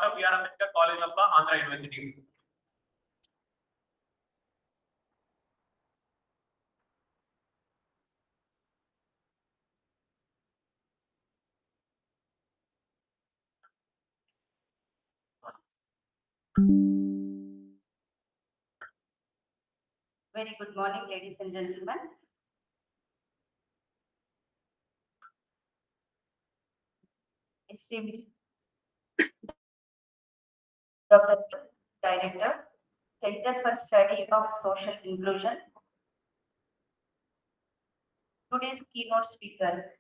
Dr. B.R. Ambedkar College of Law, Andhra University. Very good morning, ladies and gentlemen. Esteemed Dr. Director, Center for Study of Social Inclusion. Today's keynote speaker,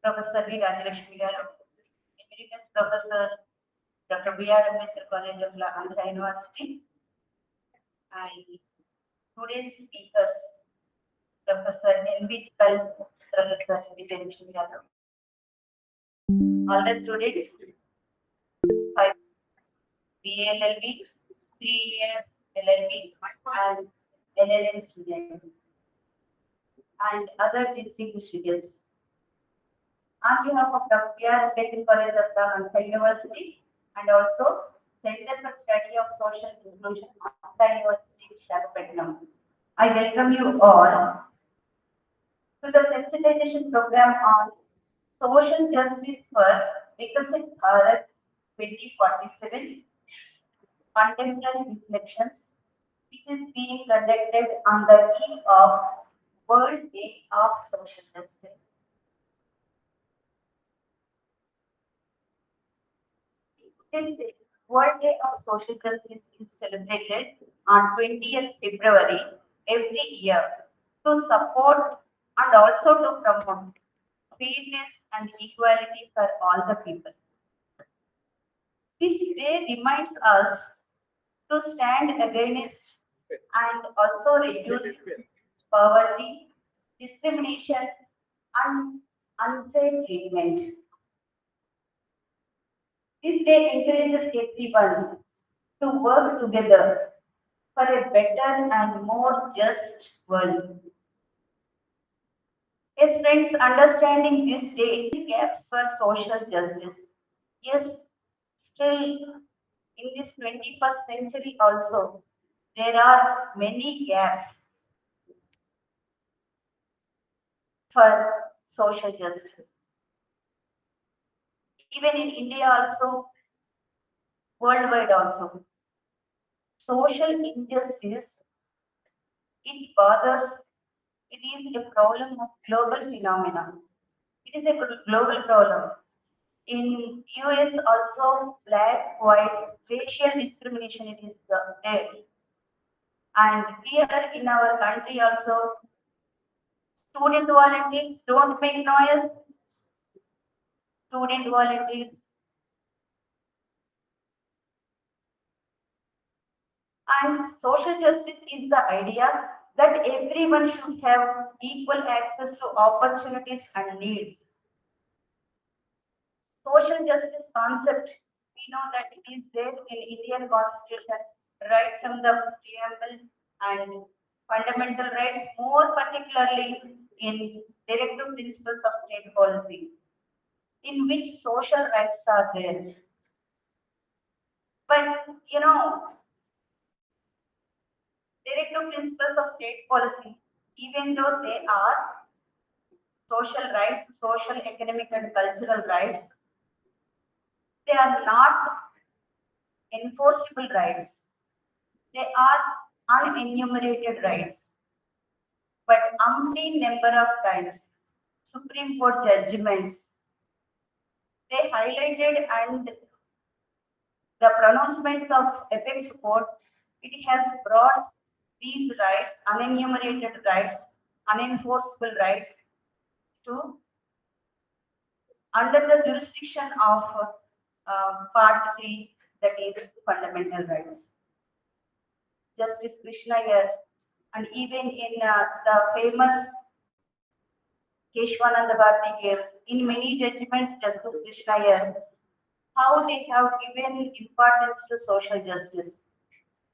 Professor V. Rajalakshmi Garu, Emeritus Professor, Dr. B.R. Ambedkar College of Law, Andhra University. And today's speakers, Professor N.V. Professor Rajalakshmi Garu. All the students, 5 BLLB, 3 years LLB, and LLM students, and other distinguished guests. On behalf of Dr. B.R. Ambedkar College of Law, Andhra University, and also Center for Study of Social Inclusion, Andhra University, Visakhapatnam, I welcome you all to the sensitization program on social justice for Viksit Bharat 2047 contemporary reflections, which is being conducted on the eve of World Day of Social Justice. This World Day of Social Justice is celebrated on 20th February every year to support and also to promote fairness and equality for all the people. This day reminds us to stand against and also reduce poverty, discrimination, and unfair treatment. This day encourages everyone to work together for a better and more just world. Yes, friends, understanding this day gaps for social justice. Yes, still in this 21st century also, there are many gaps for social justice. Even in India also, worldwide also. Social injustice, it bothers, it is a problem of global phenomena. It is a global problem. In US also, black, white, racial discrimination, it is there. And here in our country also, student volunteers don't make noise. Student volunteers. And social justice is the idea that everyone should have equal access to opportunities and needs. Social justice concept, we know that it is there in Indian Constitution, right from the preamble and fundamental rights, more particularly in directive principles of state policy, in which social rights are there. But directive principles of state policy, even though they are social rights, social, economic, and cultural rights, they are not enforceable rights. They are unenumerated rights. But umpteen number of times, Supreme Court judgments, they highlighted, and the pronouncements of apex court, it has brought these rights, unenumerated rights, unenforceable rights, to under the jurisdiction of Part 3, that is fundamental rights. Justice Krishna here, and even in the famous Keshwananda Bharati case, in many judgments, Justice Krishna here, how they have given importance to social justice.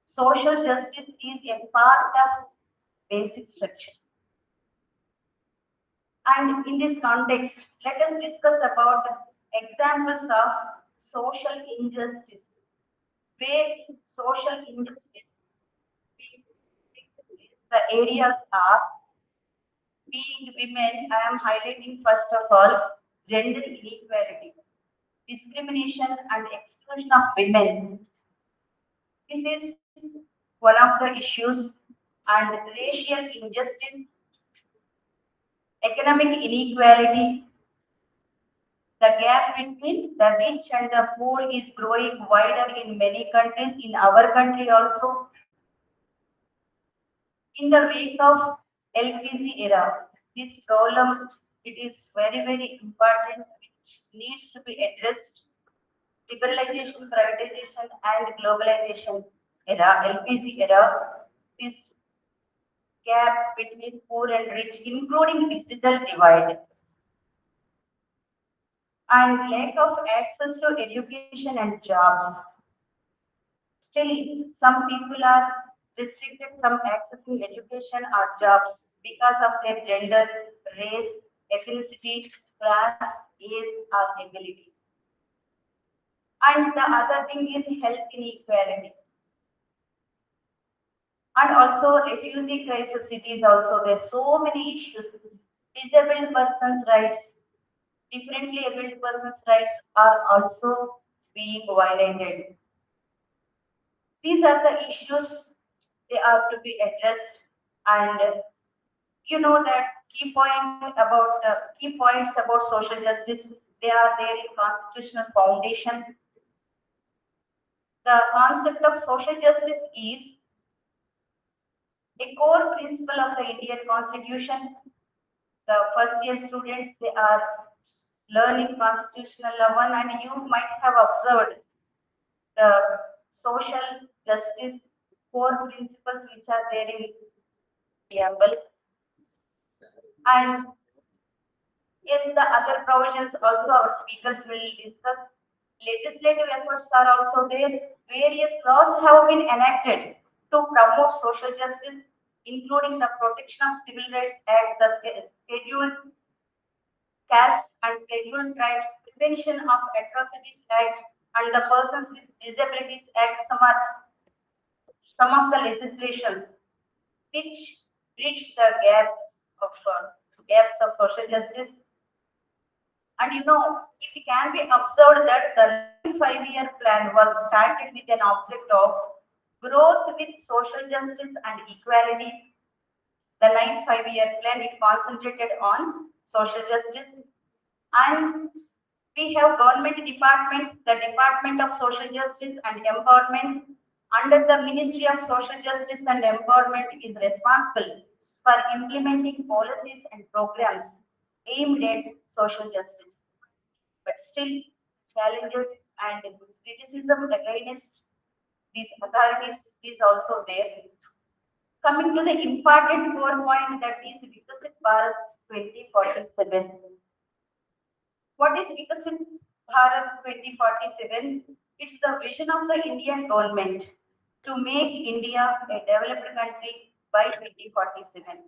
Social justice is a part of basic structure. And in this context, let us discuss about examples of social injustice, where social injustice, the areas are being women. I am highlighting first of all gender inequality, discrimination and exclusion of women. This is one of the issues, and racial injustice, economic inequality. The gap between the rich and the poor is growing wider in many countries, in our country also. In the wake of LPG era, this problem, it is very, very important, which needs to be addressed. Liberalization, privatization, and globalization era, LPG era, this gap between poor and rich, including digital divide, and lack of access to education and jobs. Still, some people are restricted from accessing education or jobs because of their gender, race, ethnicity, class, age, or ability. And the other thing is health inequality. And also refugee crisis, it is also there. So many issues. Disabled persons' rights, differently abled persons' rights are also being violated. These are the issues they are to be addressed, and you know that key points about social justice. They are there in constitutional foundation. The concept of social justice is a core principle of the Indian Constitution. The first year students, they are learning constitutional law 1, and you might have observed the social justice core principles which are there in preamble. And yes, the other provisions also our speakers will discuss. Legislative efforts are also there. Various laws have been enacted to promote social justice, including the Protection of Civil Rights Act, the Scheduled Castes and Scheduled Tribes, Prevention of Atrocities Act, and the Persons with Disabilities Act. Some of the legislations which bridge the gaps of social justice. And you know, it can be observed that the 5-year plan was started with an object of growth with social justice and equality. The 9th 5-year plan, it concentrated on social justice, and we have government department, the Department of Social Justice and Empowerment. Under the Ministry of Social Justice and Empowerment is responsible for implementing policies and programs aimed at social justice. But still, challenges and criticism against these authorities is also there. Coming to the important core point, that is Viksit Bharat 2047. What is Viksit Bharat 2047? It's the vision of the Indian government to make India a developed country by 2047.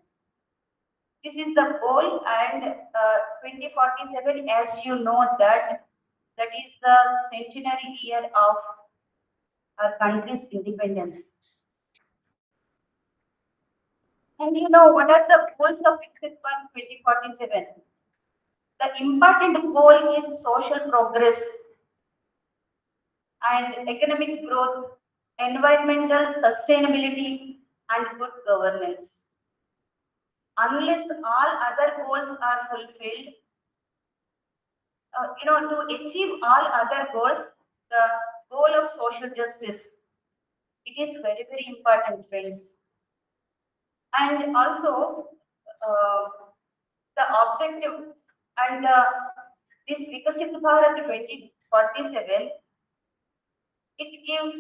This is the goal, and 2047, as you know, that is the centenary year of our country's independence. And you know, what are the goals of Viksit Bharat 2047? The important goal is social progress and economic growth, environmental sustainability, and good governance. Unless all other goals are fulfilled, to achieve all other goals, the goal of social justice, it is very, very important, friends. And also, uh, the objective and this Viksit Bharat 2047, it gives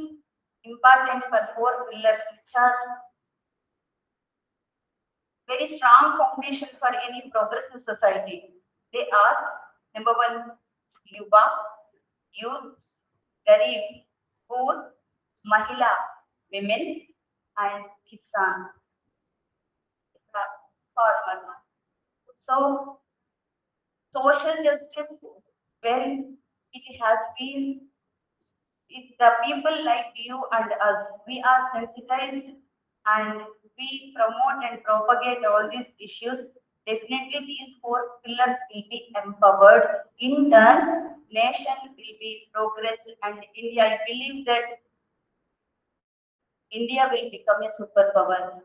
important for 4 pillars, which are very strong foundation for any progressive society. They are number 1, Yuva, youth, Garib, poor, Mahila, women, and Kisan, farmer. So, social justice, when it has been, the people like you and us, we are sensitized and we promote and propagate all these issues. Definitely these four pillars will be empowered. In turn, nation will be progressed and India, I believe that India will become a superpower.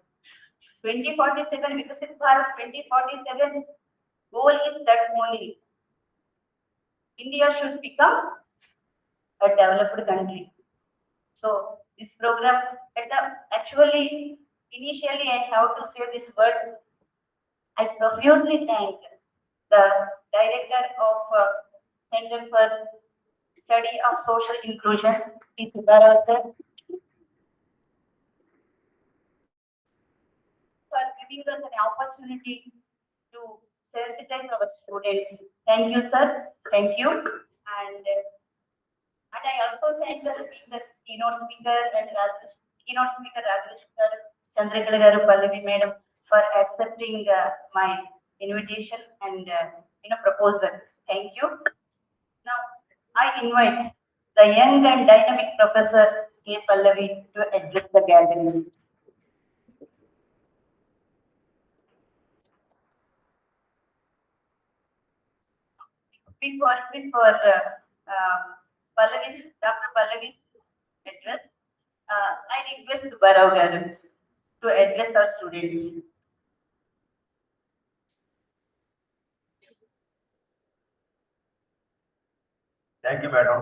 2047, Viksit Bharat 2047 goal is that only India should become a developed country. So this program, actually, initially I have to say this word. I profusely thank the director of Center for Study of Social Inclusion, Bharat, for giving us an opportunity to sensitize our students. Thank you, sir. Thank you. And I also thank the speakers, keynote speaker and keynote speaker Rajesh Chandrakala Garu Pallavi Madam for accepting my invitation and proposal. Thank you. Now I invite the young and dynamic Professor K. Pallavi to address the gathering. Before Dr. Pallavi's address, I request Subbarao Garu to address our students. Thank you, madam.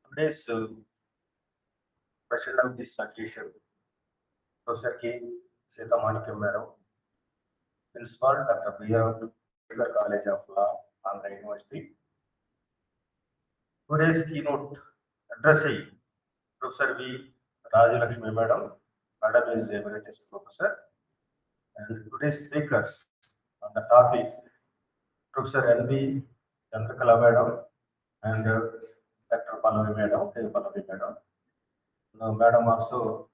Today's president of this occasion, Professor K. Sitamanikam, madam, Principal Dr. B.R. College of Law, Andhra University. Today's keynote addressee, Professor V. Rajalakshmi, madam. Madam is emeritus professor. And today's speakers on the topic, Professor N.B. Chandrakala, madam, and Dr. Pallavi, madam, K. Pallavi, madam. Madam also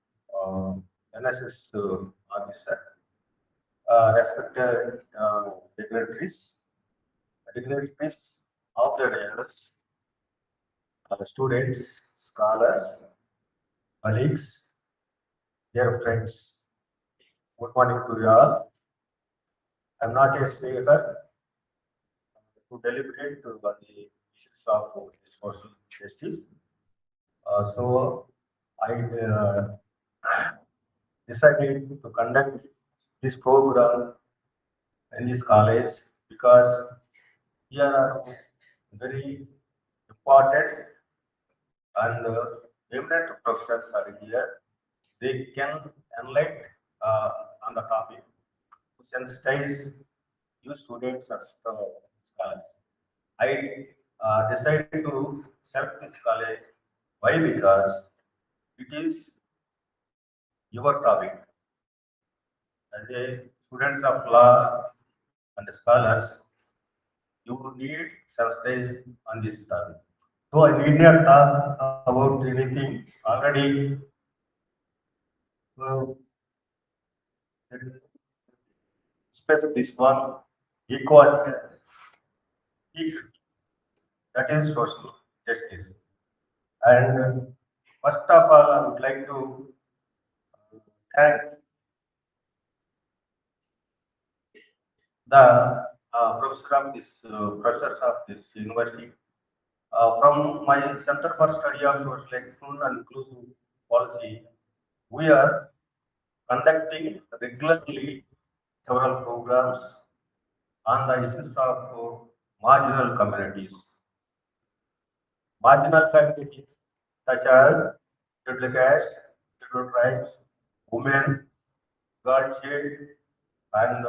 NSS officer, respected dignitaries of the dais, students, scholars, colleagues, dear friends. Good morning to you all. I'm not a speaker to deliberate on the issues of social justice. So I decided to conduct this program in this college because here are very important and eminent professors are here. They can enlighten on the topic to sensitize you students or scholars. I decided to select this college. Why? Because it is your topic. As a students of law and scholars, you need substance on this topic. So I need not talk about anything already. Uh, specific this one equal, that is social justice. And first of all, I would like to thank the professors of this university. From my Center for Study of Social Excellence and Inclusive Policy, we are conducting regularly several programs on the issues of marginal communities. Marginal communities such as scheduled castes, scheduled tribes, women, girl child, and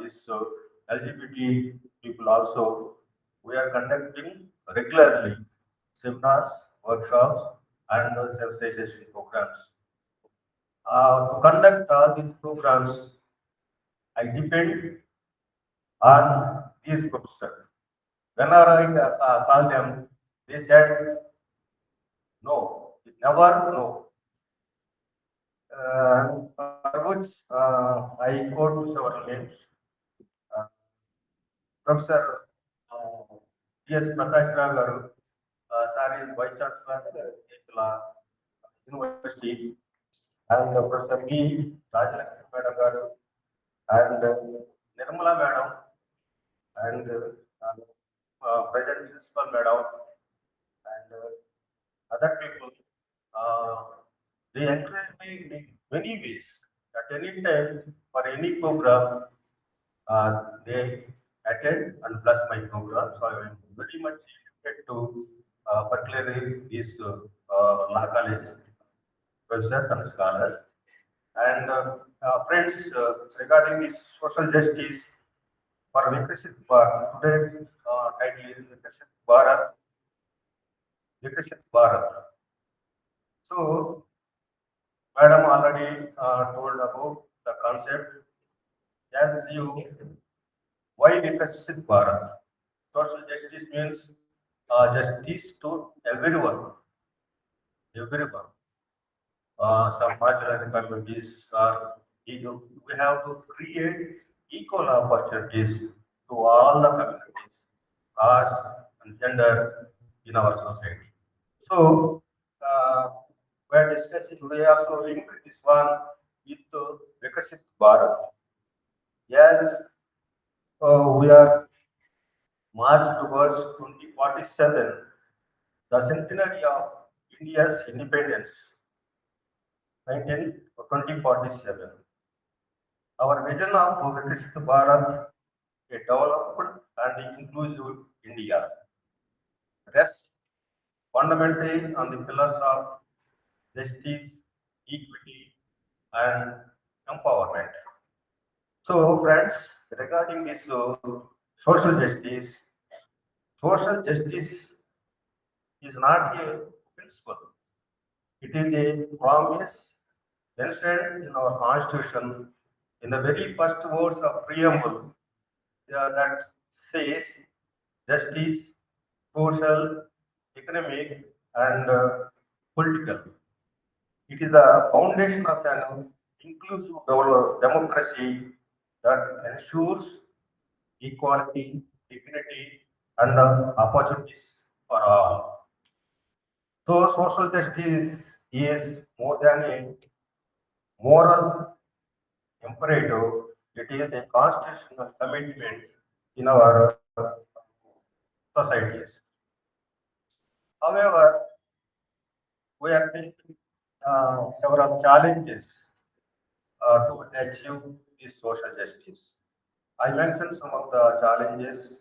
this LGBT people also. We are conducting regularly seminars, workshops, and sensitization programs. To conduct all these programs, I depend on these professors. Whenever I call them, they said, no, never no. For which I quote several names. Professor T.S. Prakash Rao garu, sir is Vice Chancellor Ekula University, and Professor B. Rajalakshmi Madam garu, and Nirmala Madam, and President Principal Madam, and other people. Uh, they encourage me in many ways. At any time, for any program, they attend and plus my program. So I am very much interested to particularly these law college professors and scholars. And friends, regarding this social justice for Viksit Bharat, today's title is Viksit Bharat. So, Madam already told about the concept. As you, why Viksit Bharat? Social justice means justice to everyone. Some marginalized communities are, we have to create equal opportunities to all the communities, caste and gender in our society. So, we are discussing, we also link this one with Viksit Bharat. Yes, we are march towards 2047, the centenary of India's independence, 2047. Our vision of Viksit Bharat, a developed and inclusive India, rests fundamentally on the pillars of justice, equity, and empowerment. So, friends, regarding this social justice, social justice is not a principle. It is a promise mentioned in our constitution in the very first words of preamble that says justice, social, economic, and political. It is the foundation of an inclusive democracy that ensures equality, dignity, and opportunities for all. So, social justice is more than a moral imperative, it is a constitutional commitment in our societies. However, we are facing several challenges to achieve this social justice. I mentioned some of the challenges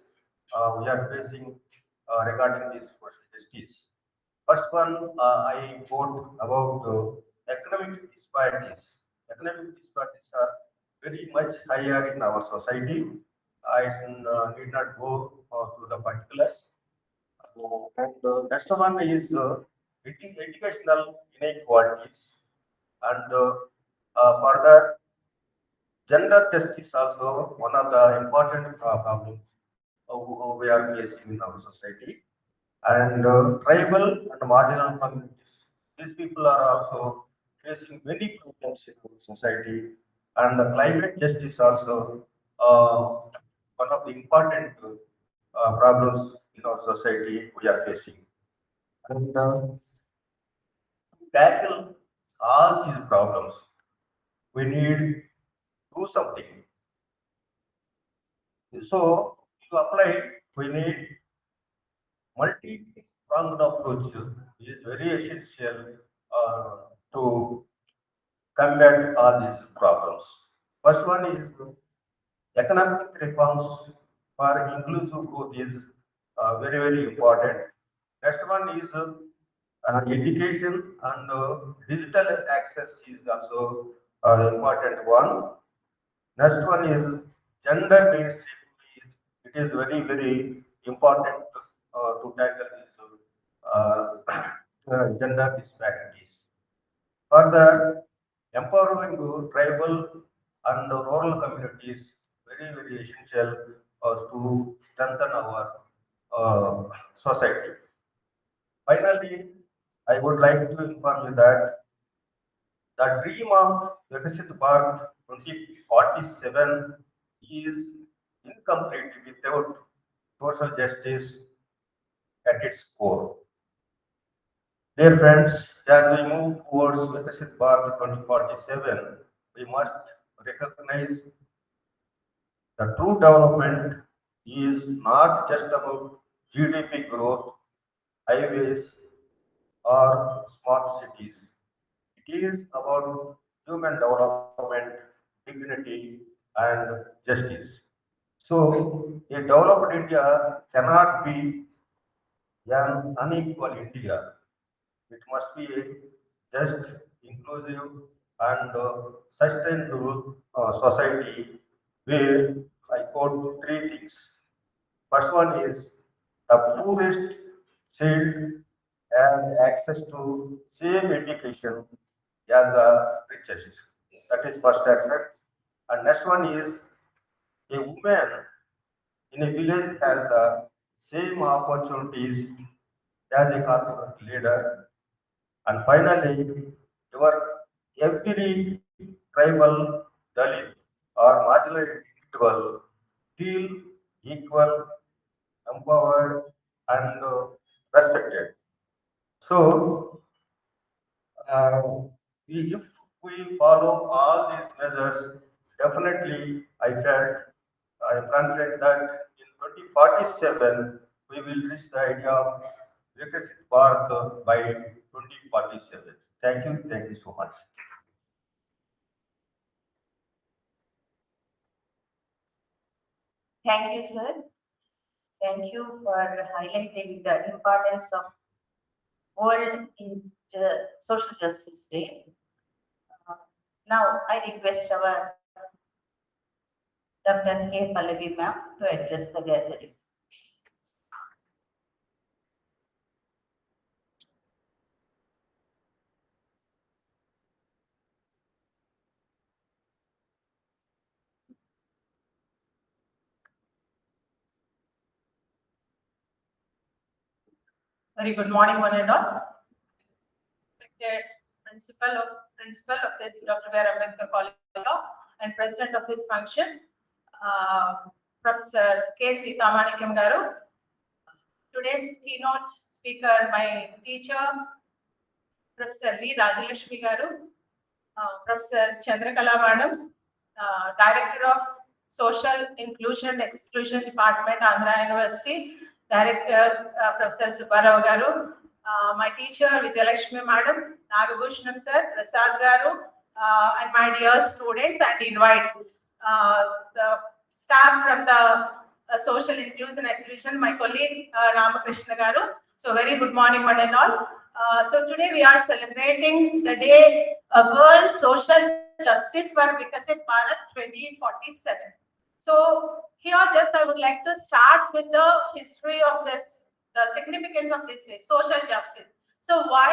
we are facing regarding this social justice. First one, I quote about economic disparities. Economic disparities are very much higher in our society. I need not go to the particulars. And next one is educational inequalities. And further, gender justice also one of the important problems we are facing in our society. And tribal and marginal communities. These people are also facing many problems in our society, and the climate justice also one of the important problems in our society we are facing. And to tackle all these problems, we need do something. So to apply, we need multi-pronged approach is very essential to combat all these problems. First one is economic reforms for inclusive growth is very important. Next one is education and digital access is also important one. Next one is gender mainstream. It is very important to tackle this gender disparities. Further, empowering tribal and rural communities very essential to strengthen our society. Finally, I would like to inform you that the dream of Viksit Bharat 2047 is incomplete about social justice at its core. Dear friends, as we move towards Viksit Bharat 2047, we must recognize the true development is not just about GDP growth, highways, or smart cities. It is about human development, dignity, and justice. So, a developed India cannot be an unequal India. It must be a just, inclusive, and sustainable society where I quote three things. First one is the poorest child has access to same education as the richest. That is first aspect. And next one is a woman in a village has the same opportunities as a corporate leader. And finally, your every tribal, Dalit, or marginalized individual feel equal, empowered, and respected. So, uh, if we follow all these measures, definitely I am confident that in 2047 we will reach the idea of Viksit Bharat by 2047. Thank you so much. Thank you, sir. Thank you for highlighting the importance of World in Social Justice Day. Uh, Now, I request our Dr. K. Pallavi ma'am to address the gathering. Very good morning, one and all. Respected principal of this Dr. B.R. Ambedkar College of Law and president of this function, Professor K. Sitamanikam Garu. Today's keynote speaker, my teacher, Professor V. Rajalakshmi Garu, Professor Chandrakala Madam, Director of Social Inclusion Exclusion Department, Andhra University, Director Professor Subbarao Garu, my teacher Vijayalakshmi Madam, Nagabhushanam Sir, Prasad Garu, and my dear students and invites, the staff from the Social Inclusion Exclusion, my colleague Ramakrishna Garu. So very good morning one and all. So today we are celebrating the day of World Social Justice for Viksit Bharat 2047. So here just I would like to start with the history of this, the significance of this day, social justice. So why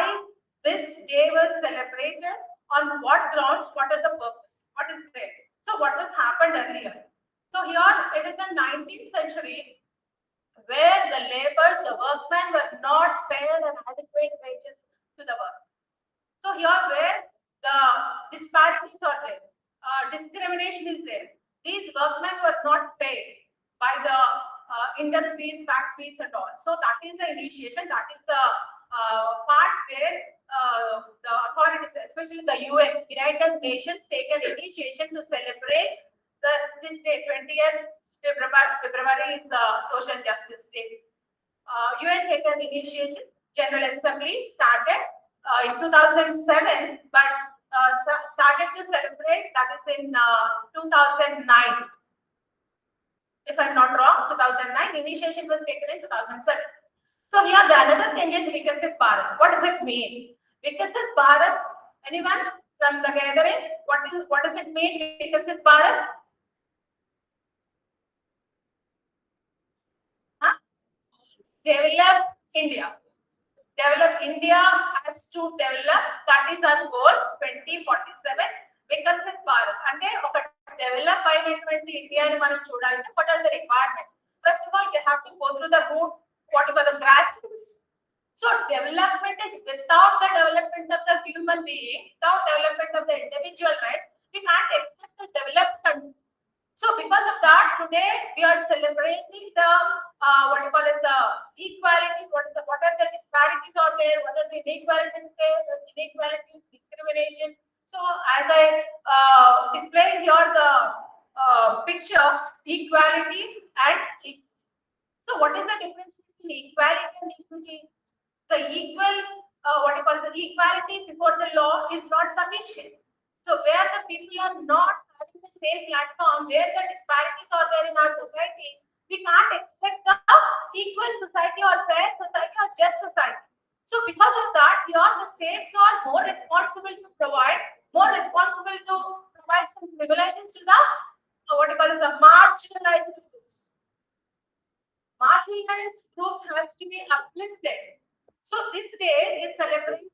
this day was celebrated, on what grounds, what are the purpose, what is there? So what was happened earlier? So here it is in 19th century where the laborers, the workmen were not paid an adequate wages to the work. So here where the disparities are there, discrimination is there. These workmen were not paid by the industries, factories and all. So that is the initiation, that is the part where the authorities, especially the UN, United Nations, take an initiation to celebrate this day, 20th February is the Social Justice Day. UN take an initiation, General Assembly started in 2007, but started to celebrate, that is in 2009. If I'm not wrong, 2009, initiation was taken in 2007. So here the another thing is Viksit Bharat. What does it mean? Viksit Bharat, anyone from the gathering? What does it mean, Viksit Bharat? Huh? Develop India. Develop India has to develop, that is our goal 2047 Viksit Bharat. అంటే ఒక develop అయినటువంటి ఇండియాని మనం చూడాలంటే what are the requirements? First of all, you have to go through the root, whatever the grassroots. So development is without the development of the human being, without development of the individual rights, we can't expect to develop country. So because of that, today we are celebrating the what you call as the equalities. What are the disparities out there? What are the inequalities there? The inequalities, discrimination. So as I displayed here the picture, equalities and equity. So what is the difference between equality and equity? The equal, what you call the equality before the law is not sufficient. So where the people are not having the same platform, where the disparities are there in our society, we can't expect the equal society or fair society or just society. So because of that, here the states are more responsible to provide, some privileges to the what you call as the marginalized groups. Marginalized groups has to be uplifted. So this day is celebrated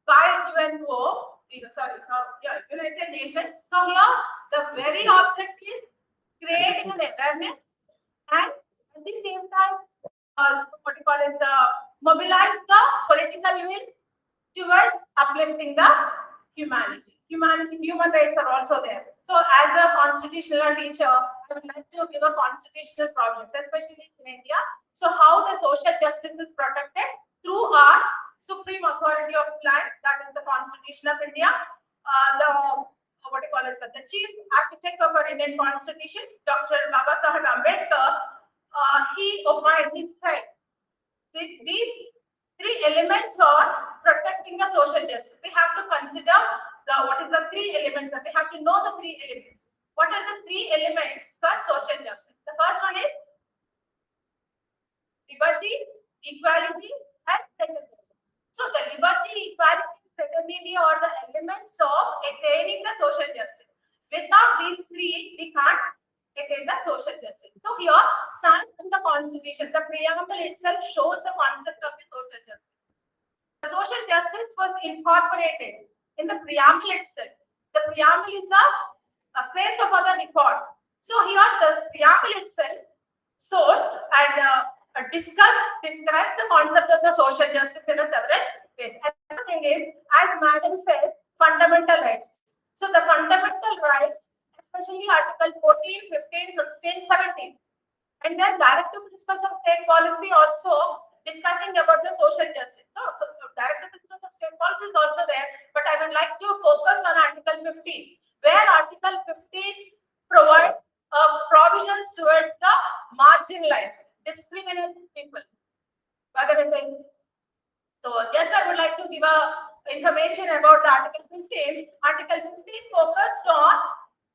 by UNO, United Nations. So here the very object is creating an awareness and at the same time, what you call is mobilize the political will towards uplifting the humanity. Human rights are also there. So as a constitutional teacher, I would like to give a constitutional problems, especially in India. So how the social justice is protected through our supreme authority of land, that is the Constitution of India. The chief architect of our Indian Constitution, Dr. Baba Saheb Ambedkar, he said these three elements are protecting the social justice. We have to consider what is the three elements, and we have to know the three elements. What are the three elements for social justice? The first one is liberty, equality, and fraternity. So the liberty, equality, fraternity are the elements of attaining the social justice. Without these three, we can't attain the social justice. So here stands in the Constitution. The preamble itself shows the concept of the social justice. The social justice was incorporated in the preamble itself. The preamble is a face of other record. So here the preamble itself sourced and describes the concept of the social justice in a several ways. Another thing is, as Madam said, fundamental rights. So the fundamental rights, especially Article 14, 15, 16, 17. And then Directive Principles of State Policy also discussing about the social justice. So Directive Principles of State Policy is also there, but I would like to focus on Article 15, where Article 15 provides provisions towards the marginalized, discriminated people. Whether it is, so just I would like to give a information about the Article 15. Article 15 focused on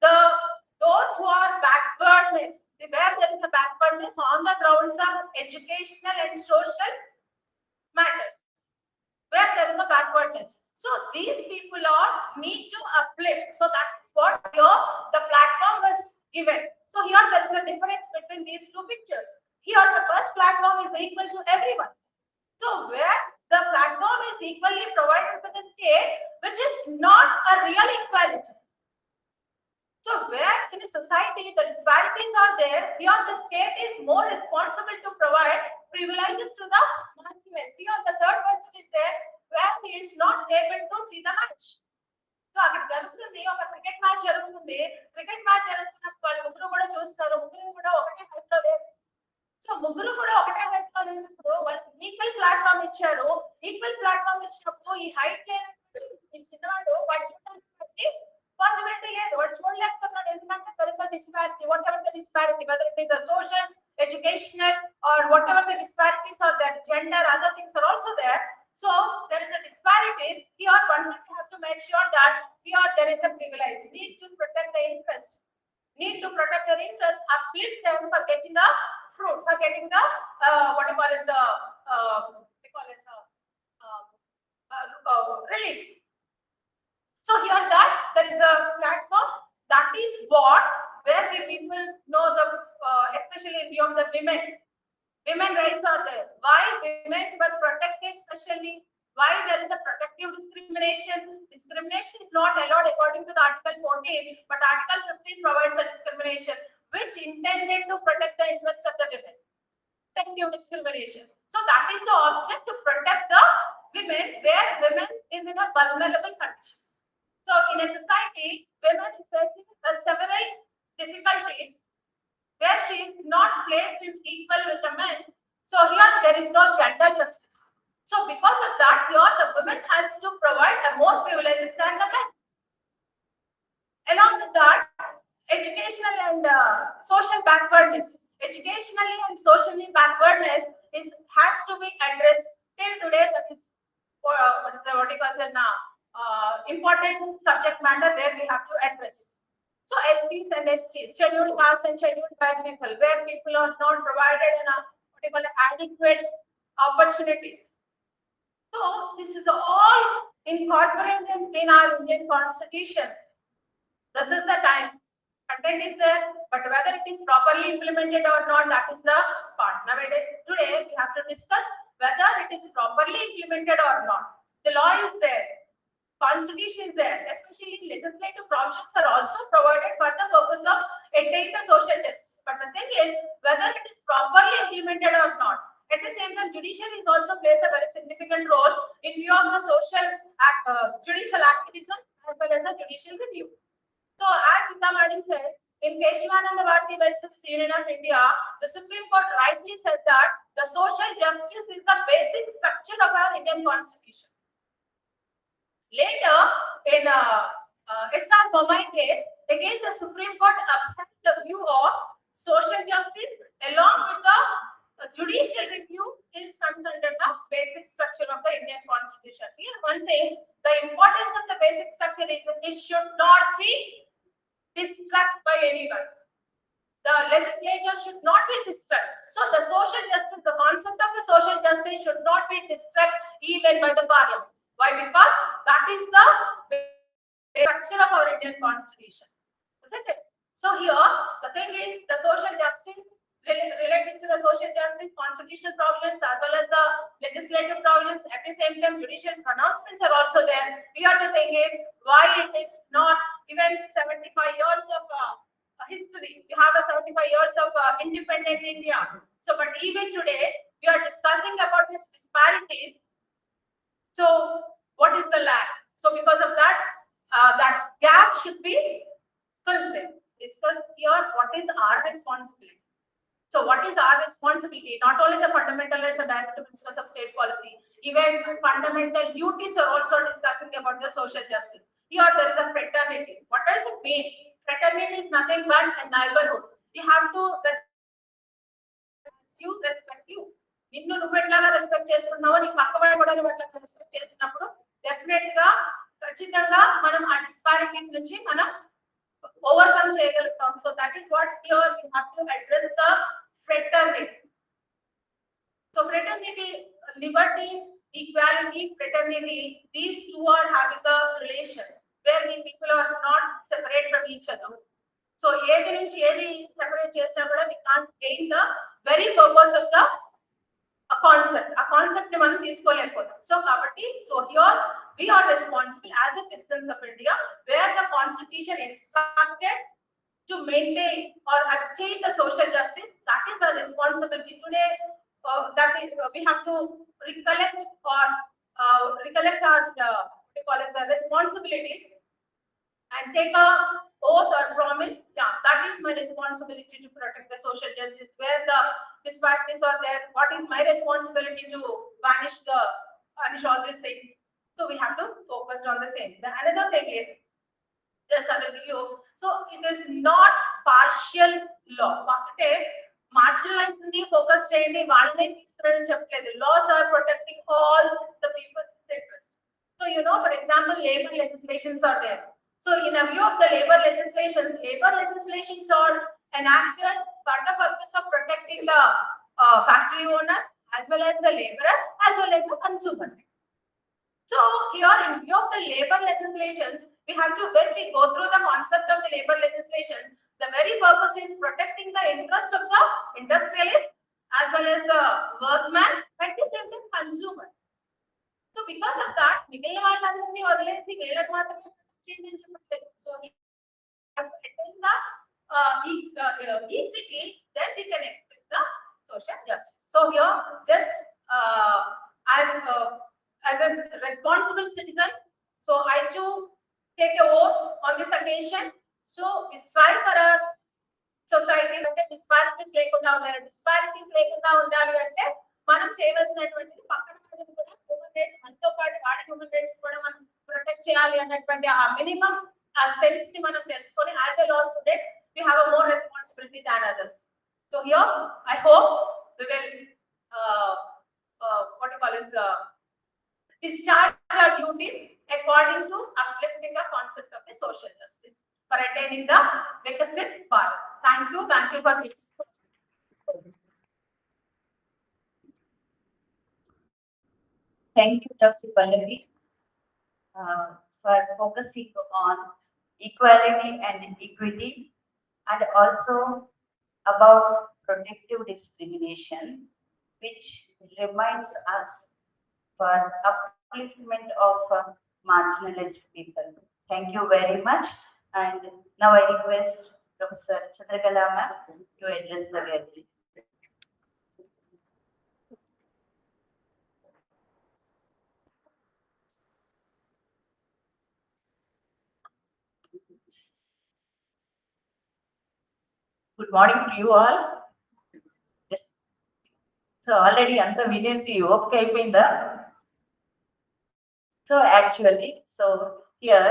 those who are backwardness, where there is a backwardness on the grounds of educational and social matters, where there is a backwardness. So these people need to uplift. So that is what here the platform was given. So here there is a difference between these two pictures. Here the first platform is equal to everyone. So where the platform is equally provided to the state, which is not a real equality. So where in a society the disparities are there, here the state is more responsible to provide privileges to the marginalized. Here the third person is there where he is not able to see the match. So అక్కడ జరుగుతుంది ఒక cricket match జరుగుతుంది. Cricket match జరుగుతున్నప్పుడు వాళ్ళు ముగ్గురు కూడా చూస్తారు. ముగ్గురు కూడా ఒకటే హైట్ లో లేరు. సో ముగ్గురు కూడా ఒకటే హైట్ లో లేనప్పుడు వాళ్ళకి ఈక్వల్ ప్లాట్ఫామ్ ఇచ్చారు. ఈక్వల్ ప్లాట్ఫామ్ ఇచ్చినప్పుడు ఈ హైట్ లేని చిన్నవాడు వాడు చూడడానికి possibility లేదు. వాడు చూడలేకపోతున్నాడు. ఎందుకంటే there is a disparity. Whatever the disparity, whether it is a social, educational, or whatever the disparities are there, gender, other things are also there. So there is a disparities. Here one have to make sure that here there is a privilege. Need to protect the interest. Need to protect their interest. Uplift them for getting the fruit, for getting the what you call is the relief. So here that there is a platform that is what where the people know the especially in view of the women rights are there. Why women were protected specially? Why there is a protective discrimination? Discrimination is not allowed according to the Article 14, but Article 15 provides the discrimination which intended to protect the interests of the women. Protective discrimination. So that is the object, to protect the women where women is in a vulnerable conditions. So in a society, women is facing several difficulties placed in equal with the men. So here there is no gender justice. So because of that, here the women has to provide a more privileges than the men. Along with that, educational and social backwardness. Educationally and socially backwardness has to be addressed till today. That is what you call an important subject matter there we have to address. So STs and STs, scheduled caste and scheduled tribe people, where people are not provided what you call adequate opportunities. So this is all incorporated in our Indian Constitution. This is the time. Content is there, but whether it is properly implemented or not, that is the part. Nowadays, today we have to discuss whether it is properly implemented or not. The law is there, Constitution is there, especially legislative provisions are also provided for the purpose of attaining the social justice. But the thing is, whether it is properly implemented or not. At the same time, judiciary is also plays a very significant role in view of the judicial activism as well as the judicial review. So, as Sita Madam said, in Keshwananda Bharati versus Union of India, the Supreme Court rightly said that the social justice is the basic structure of our Indian Constitution. Later, in S.R. Bommai case, again the Supreme Court upheld the view of social justice along with the judicial review is considered the basic structure of the Indian Constitution. Here, one thing, the importance of the basic structure is that it should not be distracted by anyone. The legislature should not be distracted. So, the social justice, the concept of the social justice should not be distracted even by the Parliament. Why? Because that is the structure of our Indian Constitution, isn't it? So here, the thing is, the social justice related to the social justice, constitutional provisions as well as the legislative provisions. At the same time, judicial pronouncements are also there. Here, the thing is, why it is not even 75 years of history. We have a 75 years of independent India. So, but even today, we are discussing about these disparities. So, what is the lag? So, because of that, that gap should be fulfilled. Discuss here what is our responsibility. So, what is our responsibility? Not only the fundamental rights and direct principles of state policy, even fundamental duties are also discussing about the social justice. Here, there is a fraternity. What does it mean? Fraternity is nothing but a neighborhood. You have to respect you. నిన్ను నువ్వు ఎట్లాగా respect చేస్తున్నావో నీ పక్కవాడు కూడా నువ్వు ఎట్లా respect చేసినప్పుడు డెఫినెట్ గా ఖచ్చితంగా మనం ఆ డిస్పారిటీస్ నుంచి మనం ఓవర్కమ్ చేయగలుగుతాం. So that is what here we have to address the fraternity. So fraternity, liberty, equality, fraternity, these two are having a relation where we people are not separate from each other. So ఏది నుంచి ఏది separate చేసినా కూడా we can't gain the very purpose of the a concept ని మనం తీసుకోలేకపోతాం. So కాబట్టి so here we are responsible as the citizens of India where the constitution instructed to maintain or attain the social justice. That is our responsibility today. That is, we have to recollect our what we call as the responsibilities and take a oath or promise. Yeah, that is my responsibility to protect the social justice. Where the disparities are there, what is my responsibility to punish all these things? So we have to focus on the same. The another thing is just a review. So it is not partial law. Marginalized focus cheyandi vaalane తీసుకురని చెప్పలేదు. Laws are protecting all the people's interests. So you know, for example, labor legislations are there. So in a view of the labor legislations are enacted for the purpose of protecting the factory owner as well as the laborer as well as the consumer. So here in view of the labor legislations, we have to, when we go through the concept of the labor legislations, the very purpose is protecting the interest of the industrialist as well as the workman, at the same time consumer. So because of that, మిగిలిన వాళ్ళందరినీ వదిలేసి వీళ్ళకి మాత్రమే చింతించట్లేదు. So we have to attain the equity, then we can expect the social justice. So here, just as a responsible citizen, so I too take a oath on this occasion. So we strive for our society that disparities లేకుండా ఉండాలి. Disparities లేకుండా ఉండాలి అంటే మనం చేయవలసినటువంటిది పక్కన వాళ్ళని కూడా human rights మనతో పాటు వాడి హ్యూమన్ రైట్స్ కూడా మనం ప్రొటెక్ట్ చేయాలి అన్నటువంటి ఆ మినిమం ఆ సెన్స్ ని మనం తెలుసుకొని as a law student we have a more responsibility than others. So here I hope we will what you call is discharge our duties according to uplifting the concept of the social justice for attaining the Viksit Bharat. Thank you for this. Thank you, Dr. Pallavi, for focusing on equality and equity, and also about protective discrimination, which reminds us for upliftment of marginalized people. Thank you very much. And now I request Professor Chandrakala ma'am to address the gathering. Good morning to you all. Yes. So already anta vineసి ఓపిక అయిపోయిందా? So actually, here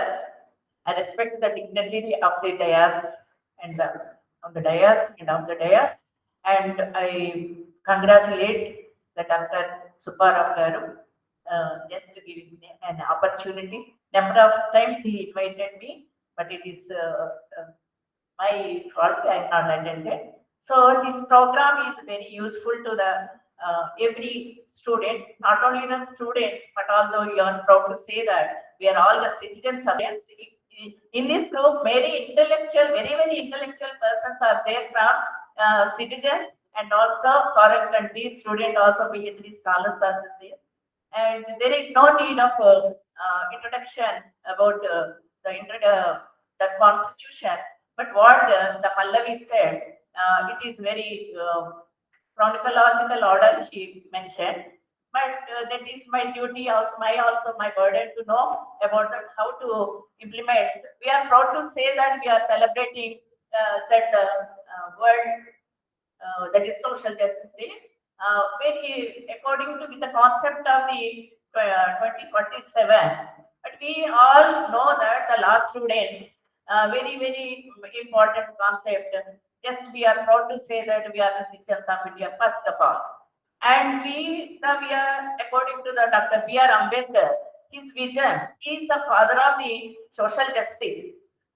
I respect the dignity of the dais and on the dais and on the dais, and I congratulate the Dr. Supparao garu just giving me an opportunity. Number of times he invited me, but it is my fault I am not attended. So this program is very useful to the every student, not only the students, but although you are proud to say that we are all the citizens of this. In this group, very intellectual persons are there from citizens and also foreign countries, students, also PhD scholars are there. And there is no need of introduction about the constitution. But what the Pallavi said, it is very chronological order she mentioned. But that is my duty, also my burden to know about that, how to implement. We are proud to say that we are celebrating that world, that is Social Justice Day. Very according to the concept of the 2047. But we all know that the last students. Very important concept. Just we are proud to say that we are the citizens of India first of all, and we are according to the Dr. B.R. Ambedkar, his vision. He is the father of the social justice.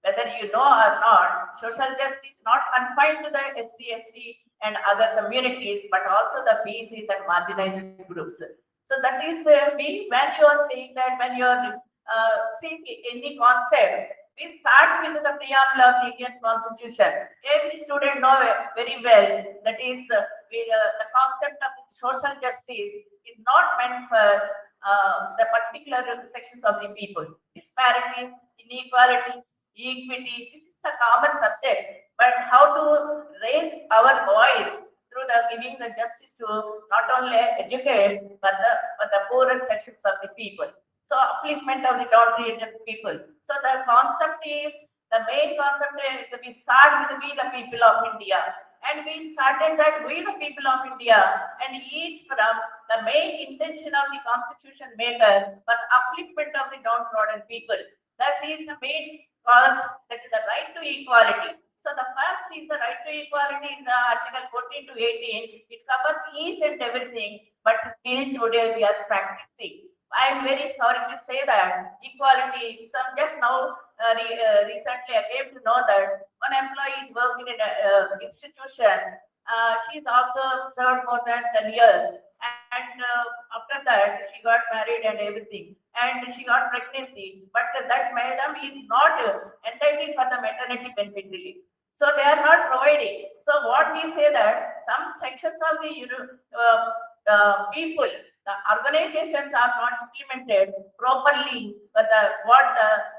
Whether you know or not, social justice not confined to the SC, ST and other communities, but also the BCs and marginalized groups. So that is when you are saying that, when you are seeing any concept. We start with the preamble of the Indian Constitution. Every student know very well that is the concept of social justice is not meant for the particular sections of the people. Disparities, inequalities, equity, this is the common subject. But how to raise our voice through the giving the justice to not only educate but the poorer sections of the people. So upliftment of the downtrodden people. So the concept is, the main concept is that we start with we the people of India. And we started that we the people of India, and each from the main intention of the constitution maker for the upliftment of the downtrodden people. That is the main cause, that is the right to equality. So the first is the right to equality is the article 14 to 18. It covers each and everything, but still today we are practicing. I am very sorry to say that equality. Some just now recently I came to know that one employee is working in an institution. She is also served more than 10 years, and after that she got married and everything, and she got pregnancy. But that madam is not entitled for the maternity benefit relief. So they are not providing. So what we say that some sections of the people, the organizations are not implemented properly for what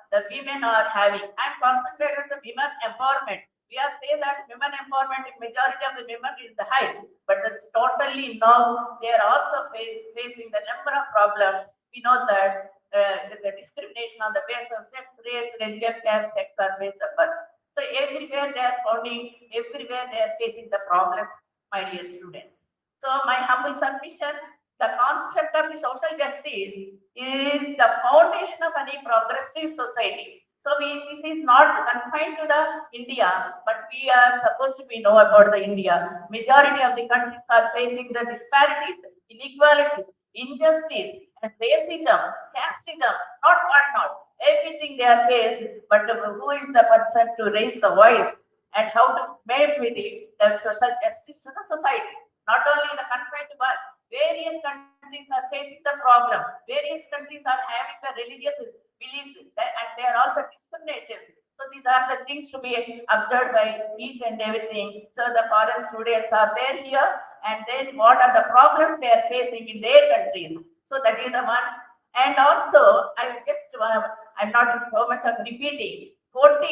the women are having. I am concentrated on the women empowerment. We are saying that women empowerment, majority of the women is the high, but it's totally now they are also facing the number of problems. We know that the discrimination on the basis of sex, race, religion, caste, sex or base of birth. So everywhere they are finding, everywhere they are facing the problems my dear students. So my humble submission, the concept of the social justice is the foundation of any progressive society. So this is not confined to the India, but we are supposed to be know about the India. Majority of the countries are facing the disparities, inequalities, injustice, and racism, casteism, not whatnot. Everything they are faced, but who is the person to raise the voice and how to make with it the social justice to the society? Not only the confined one, various countries are facing the problem. Various countries are having the religious beliefs and there are also discriminations. So these are the things to be observed by each and everything. So the foreign students are there here, and then what are the problems they are facing in their countries. So that is the one. And also, I'm not so much of repeating. 14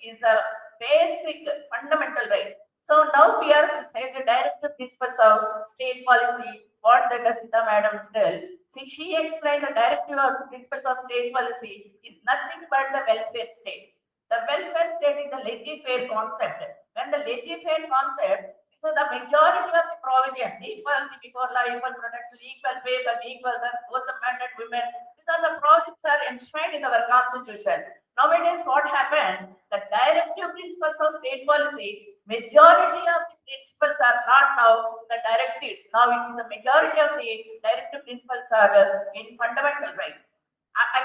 is the basic fundamental right. So now we are to say the directive principles of state policy, what the Sita madam tell. See, she explained the directive of principles of state policy is nothing but the welfare state. The welfare state is a laissez-faire concept. When the laissez-faire concept, so the majority of the provisions, equality before law, equal protection, equal pay for equal work, both the men and women, these are the provisions are enshrined in our constitution. Nowadays, what happened? The directive principles of state policy, majority of the principles are not now the directives. Now it is the majority of the directive principles are in fundamental rights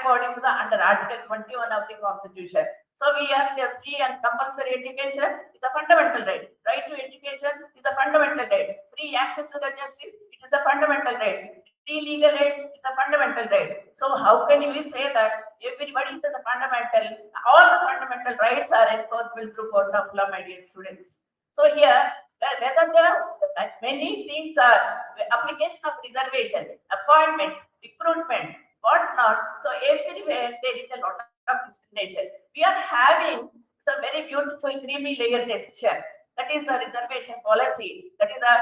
according to the under Article 21 of the Constitution. So we have free and compulsory education is a fundamental right. Right to education is a fundamental right. Free access to the justice, it is a fundamental right. Free legal aid is a fundamental right. So how can we say that everybody is a fundamental, all the fundamental rights are enforceable through court of law, my dear students. So here, whether there are many things are application of reservation, appointments, recruitment, whatnot. So everywhere there is a lot of discrimination. We are having some very beautiful creamy layer decision. That is the reservation policy. That is the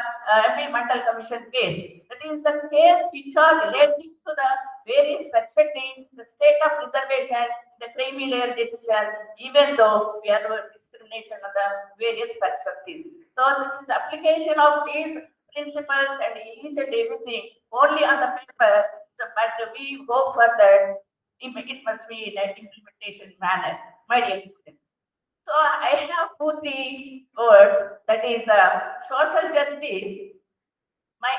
MP Mandal Commission case. That is the case which are relating to the various perspectives, the state of reservation, the creamy layer decision, even though we are doing discrimination on the various perspectives. So this is application of these principles and each and everything only on the paper. So, but we hope for that it must be in an implementation manner, my dear students. So I have 2-3 words, that is the social justice.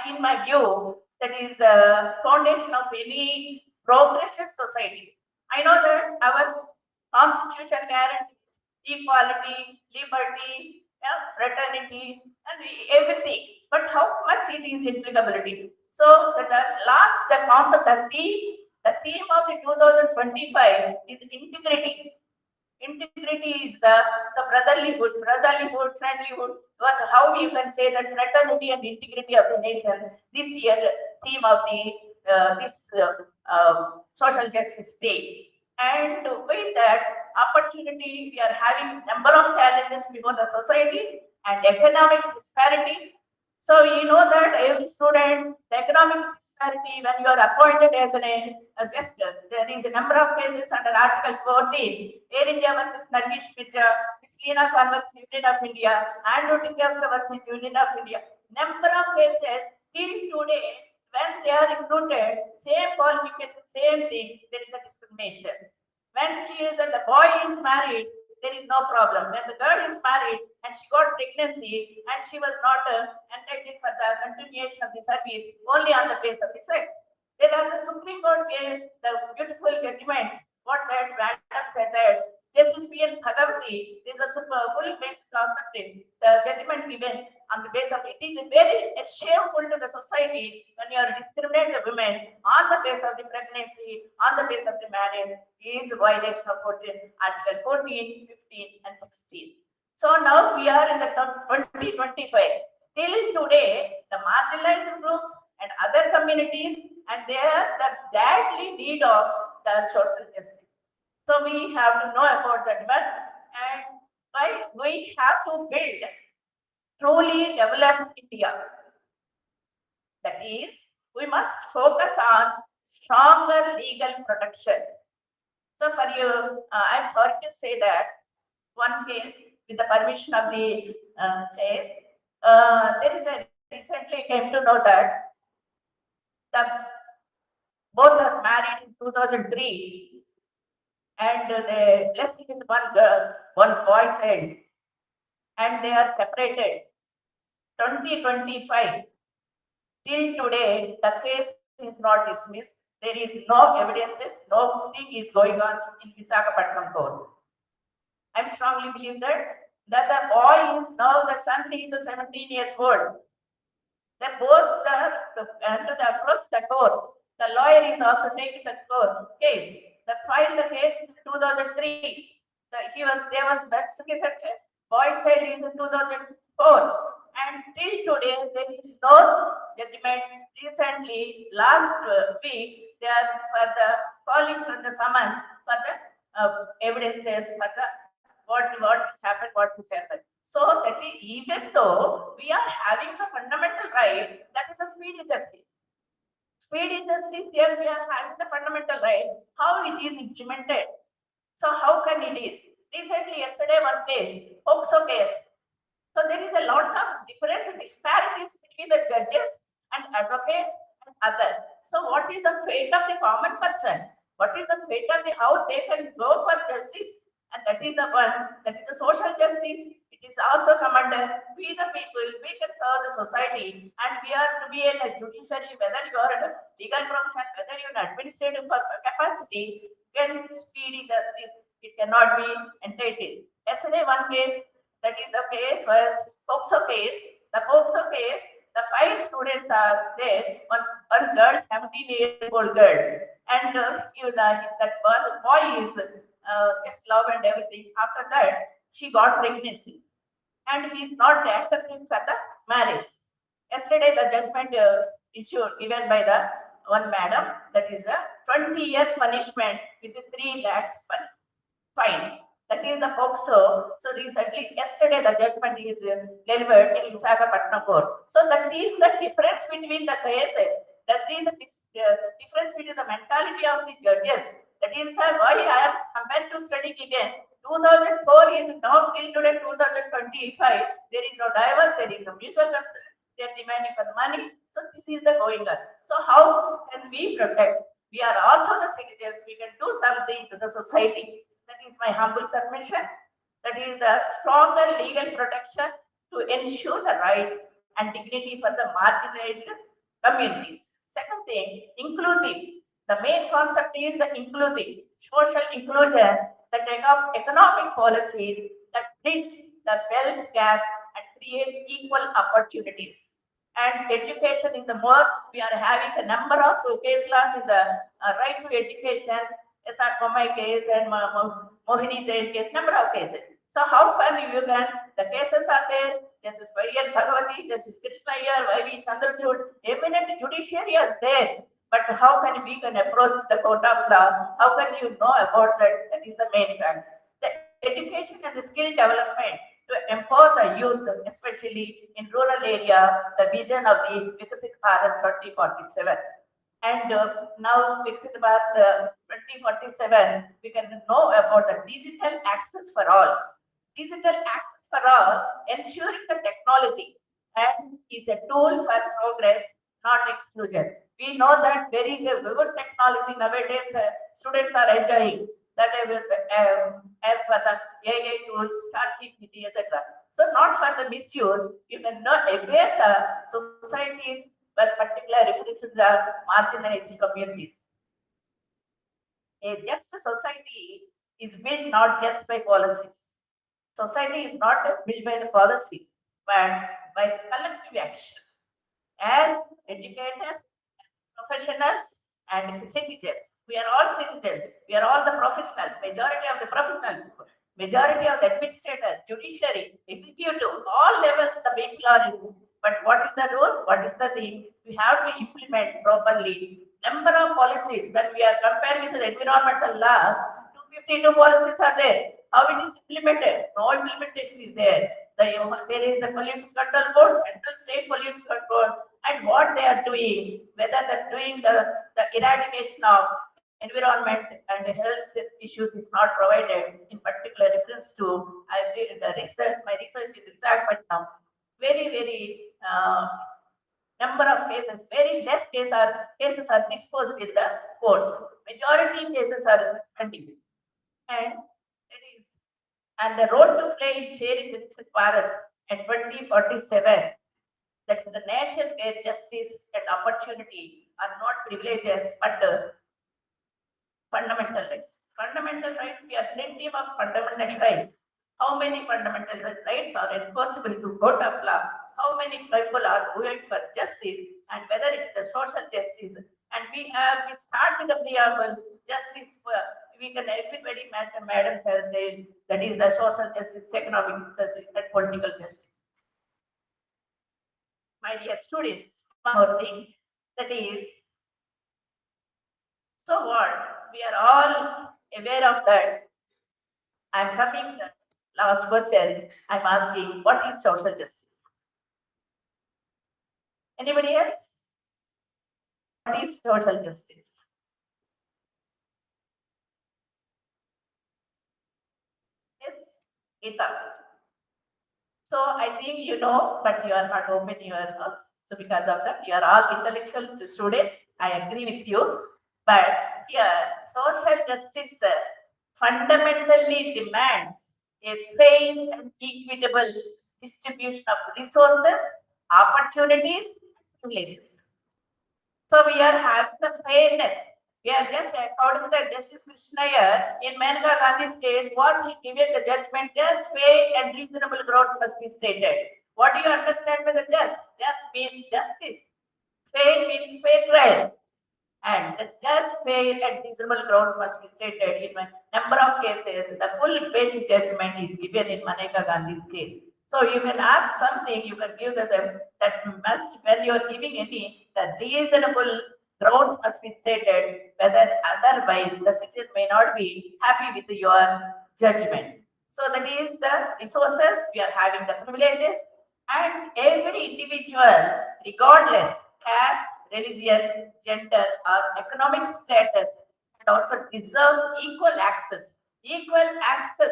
In my view, that is the foundation of any progressive society. I know that our constitution guarantees equality, liberty, fraternity, and everything. But how much it is applicability? So the concept, the theme of the 2025 is integrity. Integrity is the brotherlyhood, friendlyhood. How you can say that fraternity and integrity of the nation. This year theme of the social justice day. And with that opportunity, we are having number of challenges before the society and economic disparity. So you know that every student, the economic disparity, when you are appointed as a gesture, there is a number of cases under Article 14, Air India versus Nargish Mirza, Miss Leena Khan versus Union of India, Andrew Tinkester versus Union of India. Number of cases till today, when they are recruited, same qualification, same thing, there is a discrimination. When the boy is married, there is no problem. When the girl is married and she got pregnancy and she was not entitled for the continuation of the service only on the basis of the sex. There are the Supreme Court case, the beautiful judgments, what that Madam said that Justice P.N. Bhagavati is a full bench concept, the judgment given on the basis of it is very shameful to the society when you are discriminating the women on the basis of the pregnancy, on the basis of the marriage, is a violation of Article 14, 15, and 16. So now we are in the 2025. Till today, the marginalized groups and other communities, and they are the badly need of the social justice. So we have to know about that one, and why we have to build truly developed India. That is, we must focus on stronger legal protection. So for you, I'm sorry to say that one case, with the permission of the chair, There is a recently came to know that the both are married in 2003 and they blessed with one girl, one boy child, and they are separated. 2025 till today, the case is not dismissed. There is no evidences, nothing is going on in Visakhapatnam court. I strongly believe that the boy is now the son is 17 years old. They both and to the approach the court. The lawyer is also taking the court case. The file the case is 2003. There was best case boy child is in 2004. And till today there is no judgment. Recently, last week, they are for the calling for the summons for the evidences for the what has happened. So that even though we are having the fundamental right, that is a speedy justice. Speedy justice here we are having the fundamental right. How it is implemented? So how can it is? Recently, yesterday, one case, POCSO case. So there is a lot of difference and disparities between the judges and advocates and others. So what is the fate of the common person? What is the fate of how they can go for justice? And that is the one, that is the social justice. It is also come under we the people, we can serve the society, and we are to be in a judiciary, whether you are in a legal profession, whether you are in administrative capacity, can speedy justice. It cannot be entitled. Yesterday, one case, that is the case was POCSO case. The POCSO case, the 5 students are there. One girl, 17-year-old girl, and that boy is just love and everything. After that, she got pregnancy, and he is not accepting for the marriage. Yesterday, the judgment issued given by the one madam, that is a 20 years punishment with 3 lakhs fine. That is the POCSO. So recently, yesterday, the judgment is delivered in Visakhapatnam court. So that is the difference between the cases. That is the difference between the mentality of the judges. That is the why I am compared to studying again. 2004 is now till today 2025. There is no divorce, there is no mutual consent. They are demanding for money. So this is the going on. So how can we protect? We are also the citizens. We can do something to the society. That is my humble submission. That is the stronger legal protection to ensure the rights and dignity for the marginalized communities. Second thing, inclusive. The main concept is the inclusive, social inclusion, the economic policies that bridge the wealth gap and create equal opportunities. And education is the more we are having a number of case laws in the right to education, S.R. Komai case and Mohini Jain case, number of cases. So how far you can, the cases are there, Justice Varian Bhagavati, Justice Krishna Iyer, Y.V. Chandrachud, eminent judiciary is there. But how can we can approach the court of law? How can you know about that? That is the main fact. The education and the skill development to empower the youth, especially in rural area, the vision of the Viksit Bharat 2047. And now Viksit Bharat 2047, we can know about the digital access for all. Digital access for all, ensuring the technology and is a tool for progress, not exclusion. We know that there is a good technology nowadays. The students are enjoying that as for the AI tools, ChatGPT, etc. So not for the misuse. You can know aware the societies, but particularly referring to the marginalized communities. A just society is built not just by policies. Society is not built by the policy, but by collective action. As educators, professionals, and citizens, we are all citizens. We are all the professionals. Majority of the professionals, majority of the administrators, judiciary, executive, all levels the people are in. But what is the role? What is the thing? We have to implement properly. Number of policies, when we are comparing with the environmental laws, 252 policies are there. How it is implemented? No implementation is there. There is the pollution control board, central state pollution control, and what they are doing, whether they're doing the eradication of environment and health issues is not provided, in particular reference to I did the research, my research in Visakhapatnam. very number of cases, very less cases are disposed in the courts. Majority cases are pending. And it is, and the role to play in sharing the Viksit Bharat at 2047, that is the nation where justice and opportunity are not privileges but fundamental rights. Fundamental rights, we have plenty of fundamental rights. How many fundamental rights are enforceable through court of law? How many people are going for justice and whether it's a social justice? And we start with the preamble, justice, we can everybody, madam said, that is the social justice, economic justice, and political justice. My dear students, one more thing, that is, so what? We are all aware of that. I'm coming to the last question. I'm asking, what is social justice? Anybody else? What is social justice? Yes, Geeta. So I think you know, but you are not open your mouths. So because of that, you are all intellectual students. I agree with you. But here, social justice fundamentally demands a fair and equitable distribution of resources, opportunities, privileges. So we are having the fairness. We are just according to the Justice Krishnaiyer in Maneka Gandhi's case, was he given the judgment just fair and reasonable grounds must be stated. What do you understand by the just? Just means justice. Fair means fair trial. And it's just fair and reasonable grounds must be stated in a number of cases. The full bench judgment is given in Maneka Gandhi's case. So you can ask something, you can give the that must, when you are giving any, the reasonable grounds must be stated, whether otherwise the citizen may not be happy with your judgment. So that is the resources, we are having the privileges, and every individual, regardless caste, religion, gender, or economic status, and also deserves equal access. Equal access,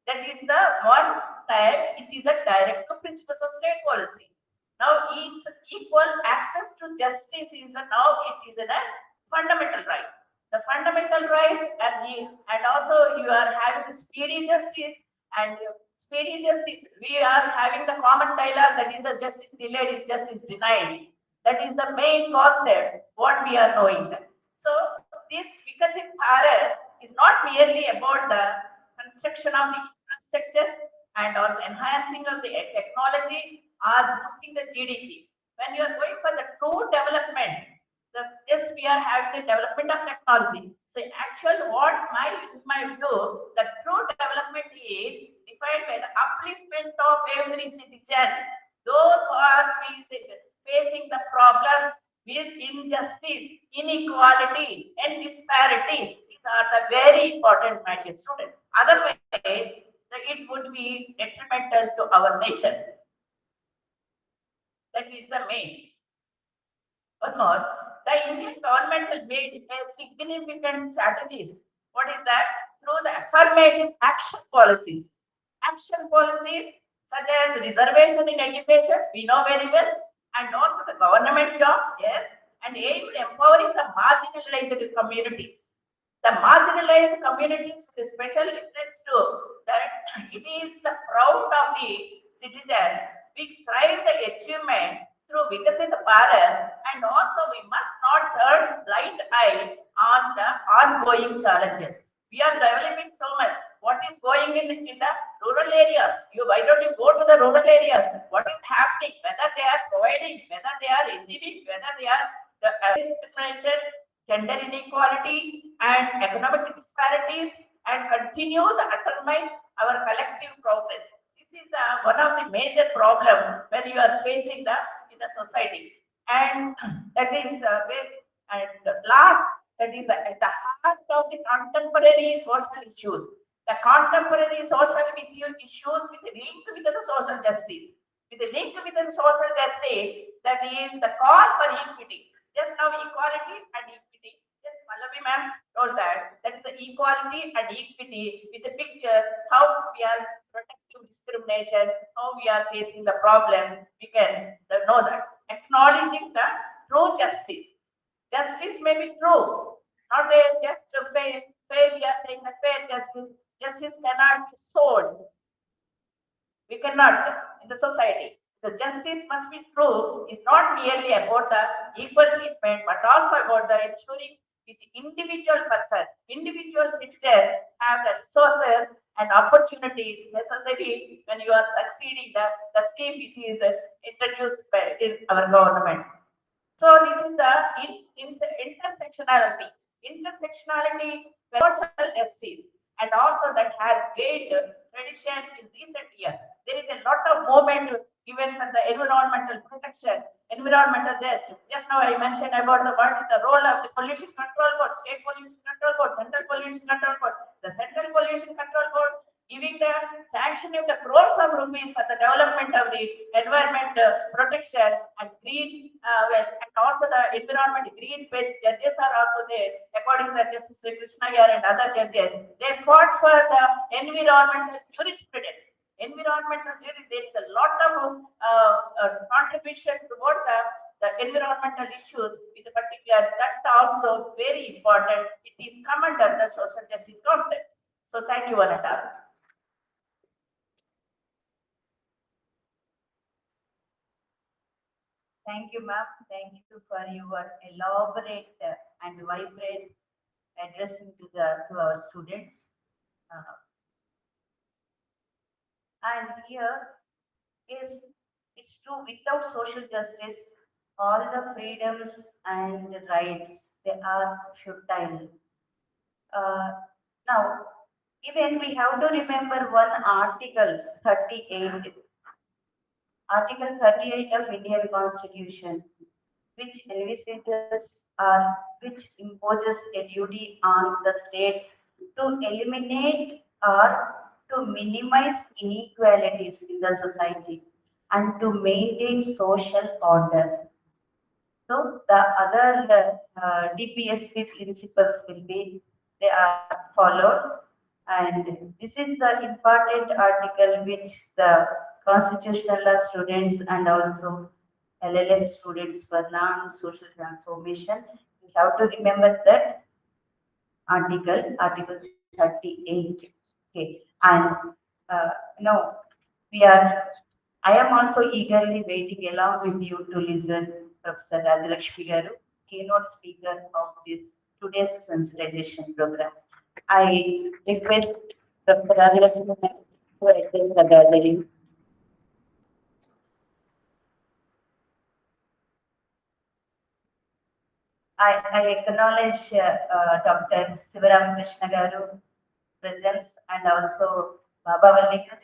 that is the one type, it is a direct to principles of state policy. Now, it's equal access to justice is now it is a fundamental right. The fundamental right, and also you are having speedy justice, and speedy justice, we are having the common dialogue, that is the justice delayed is justice denied. That is the main concept, what we are knowing. So this Viksit Bharat is not merely about the construction of the infrastructure and also enhancing of the technology or boosting the GDP. When you are going for the true development, yes, we are having the development of technology. So actual what my view, the true development is defined by the upliftment of every citizen. Those who are facing the problems with injustice, inequality, and disparities. These are the very important, my dear student. Otherwise, it would be detrimental to our nation. That is the main. One more, the Indian government has made significant strategies. What is that? Through the affirmative action policies. Action policies such as reservation in education, we know very well, and also the government jobs, yes, and aimed empowering the marginalized communities. The marginalized communities with special interest to that it is the proud of the citizen. We thrive the achievement through Viksit Bharat, and also we must not turn blind eye on the ongoing challenges. We are developing so much. What is going in the rural areas? Why don't you go to the rural areas? What is happening? Whether they are providing, whether they are achieving, whether they are the discrimination, gender inequality, and economic disparities, and continue to undermine our collective progress. This is one of the major problem when you are facing in the society, and that is and last, that is at the heart of the contemporary social issues. The contemporary social issues with the link with the social justice. With the link with the social justice, that is the call for equity. Just now equality and equity. Just Pallavi ma'am told that is the equality and equity with the pictures, how we are protecting discrimination, how we are facing the problem. We can know that. Acknowledging the true justice. Justice may be true, not a just a fair. We are saying that fair justice. Justice cannot be sold. We cannot in the society. The justice must be true. It's not merely about the equal treatment, but also about the ensuring each individual person, individual citizen have the resources and opportunities necessary when you are succeeding the scheme which is introduced by in our government. So this is the intersectionality. Intersectionality, social justice, and also that has gained tradition in recent years. There is a lot of movement given for the environmental protection, environmental justice. Just now I mentioned about what is the role of the pollution control board, state pollution control board, central pollution control board. The central pollution control board giving the sanction of the crores of rupees for the development of the environment protection and green and also the environment green based judges are also there. According to the Justice Sri Krishna Yar and other judges, they fought for the environmental jurisprudence. Environmental jurisprudence, there is a lot of contribution towards the environmental issues with a particular, that also very important. It is come under the social justice concept. So thank you, Anata. Thank you, ma'am. Thank you for your elaborate and vibrant addressing to our students. And here is it's true, without social justice, all the freedoms and rights they are futile. Now, even we have to remember one article 38, Article 38 of Indian Constitution, which envisages which imposes a duty on the states to eliminate or to minimize inequalities in the society and to maintain social order. So the other DPSP principles will be they are followed, and this is the important article which the constitutional law students and also LLM students for learn social transformation. You have to remember that article 38. Okay, and now we are. I am also eagerly waiting along with you to listen Professor Rajalakshmi Garu, keynote speaker of this today's sensitization program. I request Professor Rajalakshmi to attend the gathering. I acknowledge Dr. Sivaram Krishna Garu presence and also Baba Valika,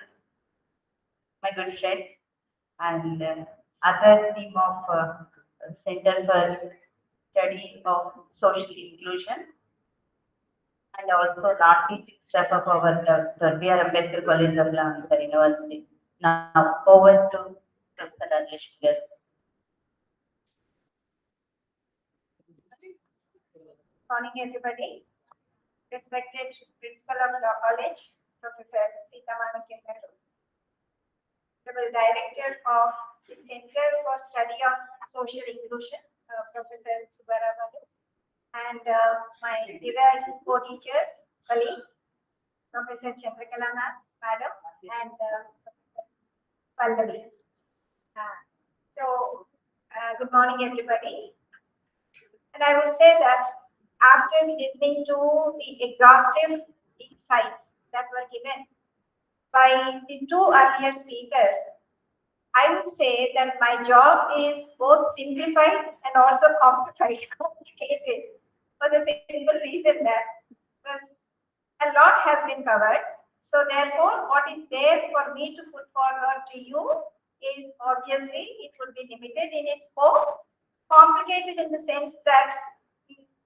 my good friend, and other team of Center for Study of Social Inclusion, and also non-teaching staff of our Dr. B.R. Ambedkar College of Law and University. Now over to Professor Rajesh Garu. Morning, everybody. Respected Principal of Law College, Professor Sita Manikyam Garu, Director of the Center for Study of Social Inclusion, Professor Subara Babu, and my dear co-teachers, colleagues, Professor Chandrakala Madam, and Pallavi. Good morning, everybody. And I would say that after listening to the exhaustive insights that were given by the two earlier speakers, I would say that my job is both simplified and also complicated for the simple reason that because a lot has been covered. So therefore, what is there for me to put forward to you is obviously it would be limited in its scope, complicated in the sense that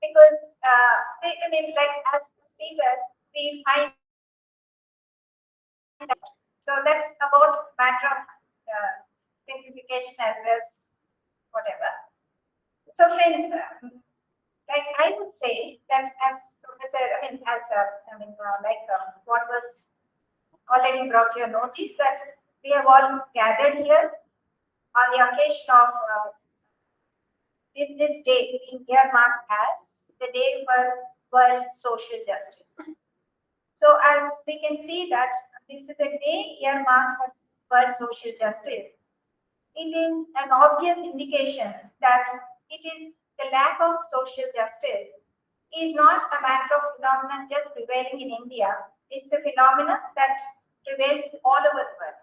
because I mean, like as a speaker, we find so that's about matter of simplification as well as whatever. So friends, like I would say that as Professor, what was already brought to your notice, that we have all gathered here on the occasion of this day being earmarked as the day for World Social Justice. So as we can see that this is a day earmarked for World Social Justice, it is an obvious indication that it is the lack of social justice is not a matter of phenomenon just prevailing in India. It's a phenomenon that prevails all over the world.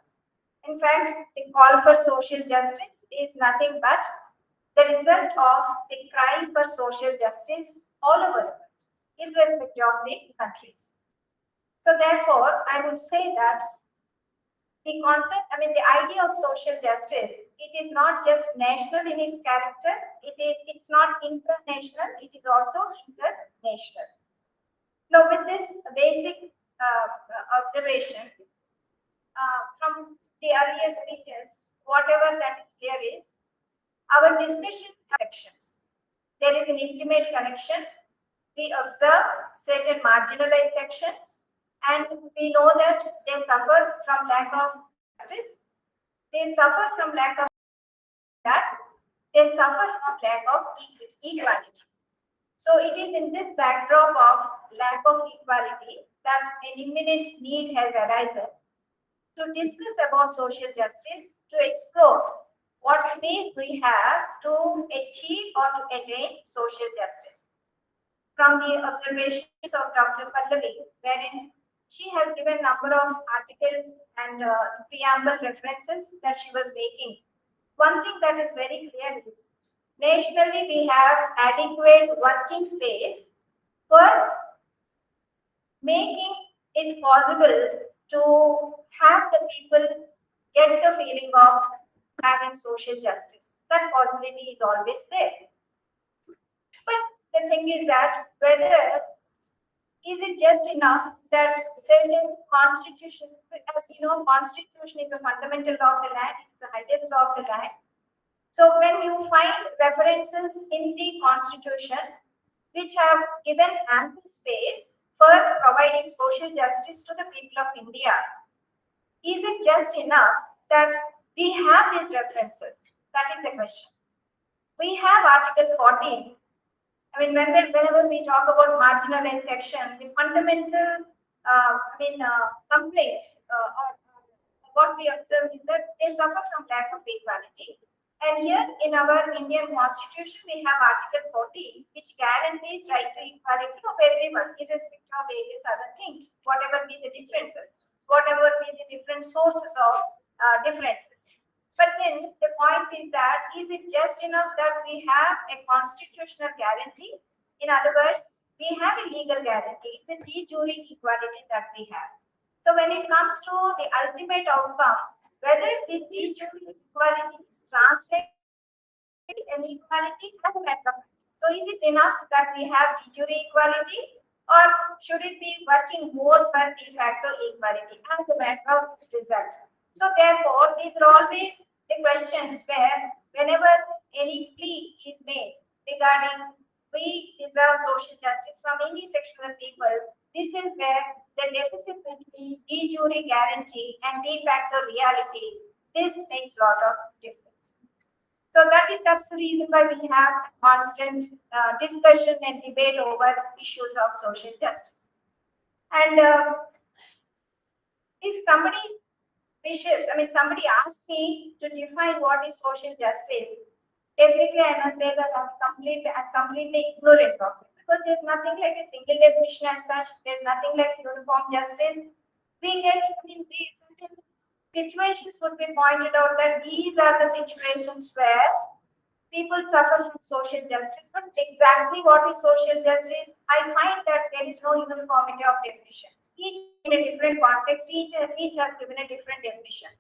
In fact, the call for social justice is nothing but the result of the cry for social justice all over the world, irrespective of the countries. So therefore, I would say that the concept, the idea of social justice, it is not just national in its character, it's not international, it is also international. Now with this basic observation, from the earlier speeches, whatever that is clear is, our discussion sections. There is an intimate connection. We observe certain marginalized sections, and we know that they suffer from lack of justice. They suffer from lack of that. They suffer from lack of equality. So it is in this backdrop of lack of equality that an imminent need has arisen to discuss about social justice, to explore what space we have to achieve or to attain social justice. From the observations of Dr. Pallavi, wherein she has given a number of articles and preamble references that she was making. One thing that is very clear is, nationally we have adequate working space for making it possible to have the people get the feeling of having social justice. That possibility is always there. But the thing is that whether is it just enough that certain constitution, as we know, constitution is a fundamental law of the land, it's the highest law of the land. So when you find references in the constitution which have given ample space for providing social justice to the people of India, is it just enough that we have these references? That is the question. We have Article 14. Whenever we talk about marginalized section, the fundamental complaint or what we observe is that they suffer from lack of equality. And here in our Indian Constitution, we have Article 14, which guarantees right to equality of everyone, irrespective of various other things, whatever be the differences, whatever be the different sources of differences. But then the point is that, is it just enough that we have a constitutional guarantee? In other words, we have a legal guarantee. It's a de jure equality that we have. So when it comes to the ultimate outcome, whether this de jure equality is translated in equality as a matter of fact. So is it enough that we have de jure equality, or should it be working more for de facto equality as a matter of result? So therefore, these are always the questions where whenever any plea is made regarding we deserve social justice from any section of people, this is where the deficit between de jure guarantee and de facto reality, this makes a lot of difference. So that's the reason why we have constant discussion and debate over issues of social justice. And if somebody wishes, somebody asked me to define what is social justice, definitely I must say that I'm completely ignorant of it, because there's nothing like a single definition as such. There's nothing like uniform justice. We get in these certain situations would be pointed out that these are the situations where people suffer from social justice. But exactly what is social justice? I find that there is no uniformity of definitions. Each in a different context, each has given a different definition.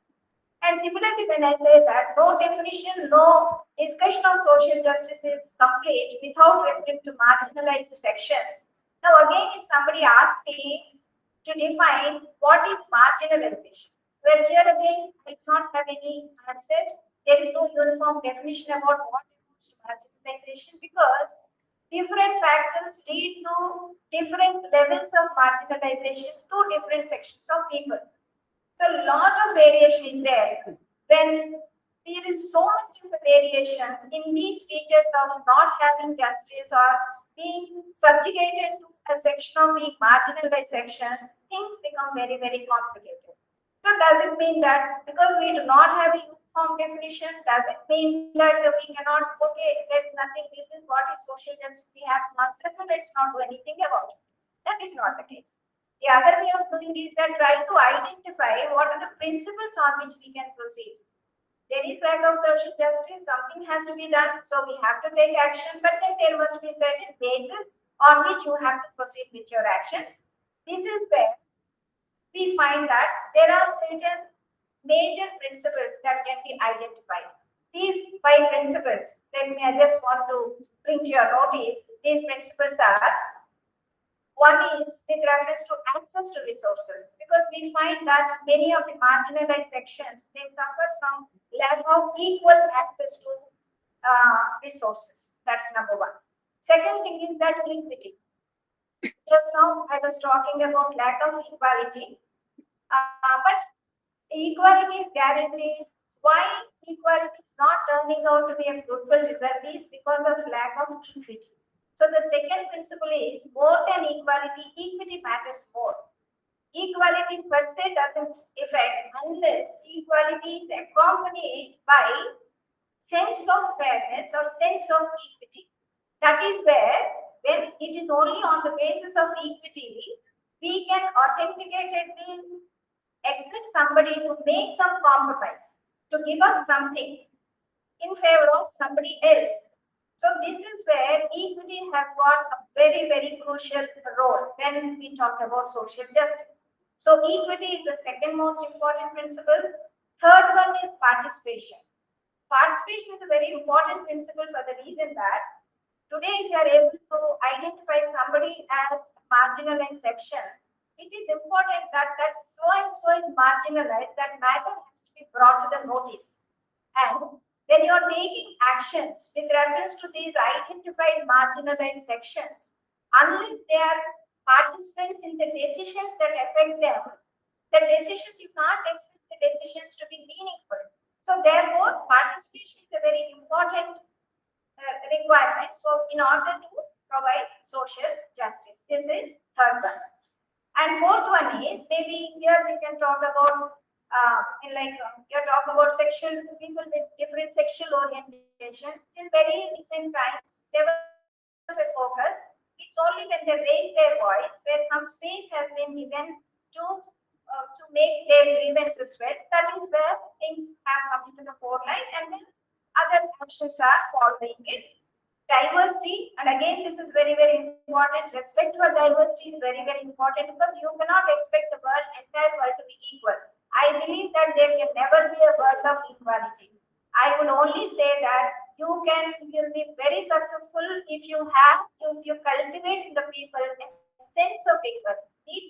And similarly, when I say that no definition, no discussion of social justice is complete without referring to marginalized sections. Now again, if somebody asks me to define what is marginalization, well, here again, I do not have any answer. There is no uniform definition about what is marginalization, because different factors lead to different levels of marginalization to different sections of people. So a lot of variation is there. When there is so much of a variation in these features of not having justice or being subjugated to a section of being marginalized sections, things become very, very complicated. So does it mean that because we do not have a uniform definition, does it mean that we cannot, okay, there's nothing, this is what is social justice, we have to answer, so let's not do anything about it. That is not the case. The other way of doing is that try to identify what are the principles on which we can proceed. There is lack of social justice, something has to be done, so we have to take action, but then there must be certain basis on which you have to proceed with your actions. This is where we find that there are certain major principles that can be identified. These 5 principles, I just want to bring to your notice, these principles are, one is with reference to access to resources, because we find that many of the marginalized sections, they suffer from lack of equal access to resources. That's number 1. Second thing is that equity. Just now I was talking about lack of equality, but equality is guaranteed. Why equality is not turning out to be a fruitful result is because of lack of equity. So the second principle is more than equality, equity matters more. Equality per se doesn't affect unless equality is accompanied by sense of fairness or sense of equity. That is where, when it is only on the basis of equity, we can authenticatedly expect somebody to make some compromise, to give up something in favor of somebody else. So this is where equity has got a very, very crucial role when we talk about social justice. So equity is the second most important principle. Third one is participation. Participation is a very important principle for the reason that today if you are able to identify somebody as marginalized section, it is important that so and so is marginalized, that matter has to be brought to the notice. And when you are taking actions with reference to these identified marginalized sections, unless they are participants in the decisions that affect them, the decisions, you can't expect the decisions to be meaningful. So therefore, participation is a very important requirement. So in order to provide social justice, this is third one. And fourth one is, maybe here we can talk about you talk about sexual people with different sexual orientation. In very recent times, there was a focus. It's only when they raise their voice, where some space has been given to make their grievances felt. That is where things have come into the forelight, and then other actions are following it. Diversity, and again, this is very, very important. Respect for diversity is very, very important, because you cannot expect the entire world to be equal. I believe that there can never be a world of equality. I would only say that you'll be very successful if you cultivate in the people a sense of equal. We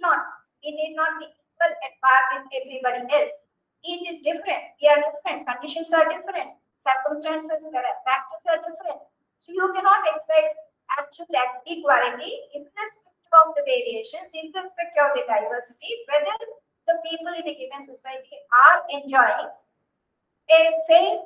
need not be equal at par with everybody else. Each is different. We are different. Conditions are different. Circumstances, factors are different. So you cannot expect actual equality irrespective of the variations, irrespective of the diversity, whether the people in a given society are enjoying a fair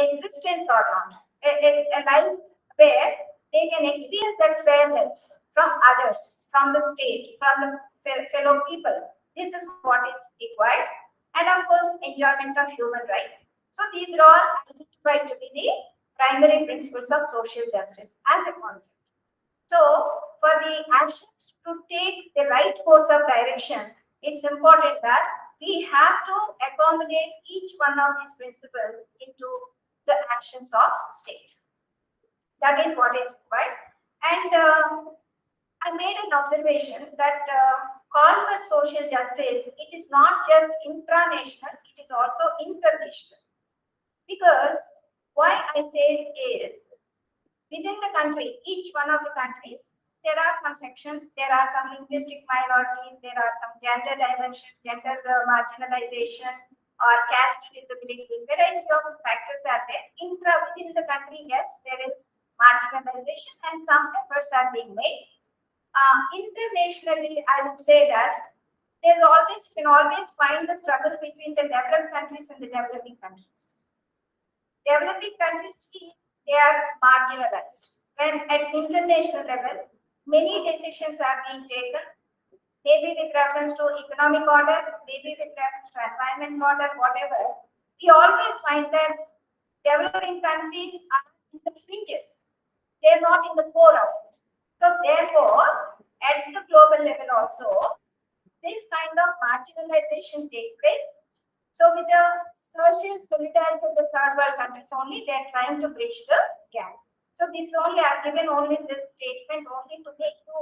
existence or not, a life where they can experience that fairness from others, from the state, from the fellow people. This is what is required. And of course, enjoyment of human rights. So these are all identified to be the primary principles of social justice as a concept. So for the actions to take the right course of direction, it's important that we have to accommodate each one of these principles into the actions of state. That is what is required. And I made an observation that call for social justice, it is not just intranational, it is also international. Because why I say is, within the country, each one of the countries, there are some sections, there are some linguistic minorities, there are some gender dimension, gender marginalization, or caste disability. Variety of factors are there. Within the country, yes, there is marginalization marginalization, and some efforts are being made. Internationally, I would say that there's always, you can always find the struggle between the developed countries and the developing countries. Developing countries feel they are marginalized. When at international level, many decisions are being taken, maybe with reference to economic order, maybe with reference to environment order, whatever. We always find that developing countries are in the fringes. They're not in the core of it. So therefore, at the global level also, this kind of marginalization takes place. So with the social solidarity of the third world countries only, they are trying to bridge the gap. So this only, I have given only this statement only to make you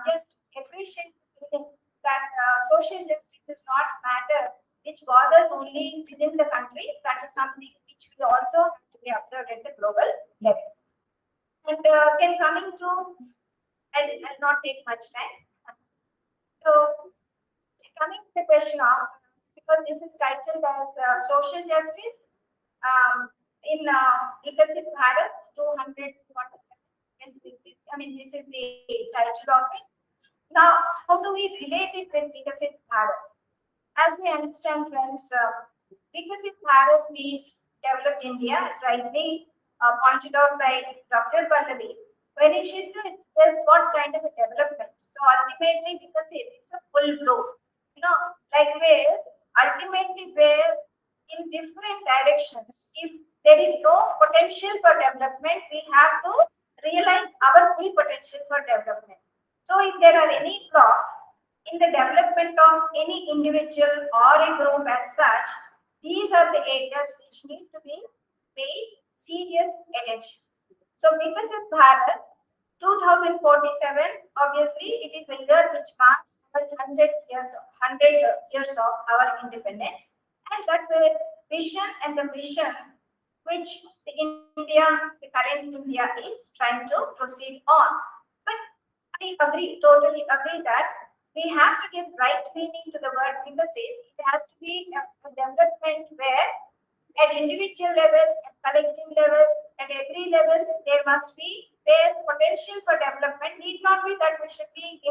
just appreciate the feeling that social justice is not matter which bothers only within the country. That is something which will also have to be observed at the global level. And then coming to, I'll not take much time. So coming to the question of, because this is titled as social justice in Viksit Bharat 247. Yes, I mean, this is the title of it. Now, how do we relate it with Viksit Bharat? As we understand, friends, Viksit Bharat means developed India, as rightly pointed out by Dr. Pallavi. When she said there's what kind of a development, so ultimately Viksit, it's a full blow. You know, like where ultimately where in different directions, if there is no potential for development, we have to realize our full potential for development. So if there are any flaws in the development of any individual or a group as such, these are the areas which need to be paid serious attention. So Viksit Bharat 2047, obviously it is a year which marks 100 years of our independence, and that's a vision and the mission which the India, the current India is trying to proceed on. But I agree, totally agree that we have to give right meaning to the word Viksit. It has to be a development where at individual level, at collective level, at every level, there must be where potential for development need not be that we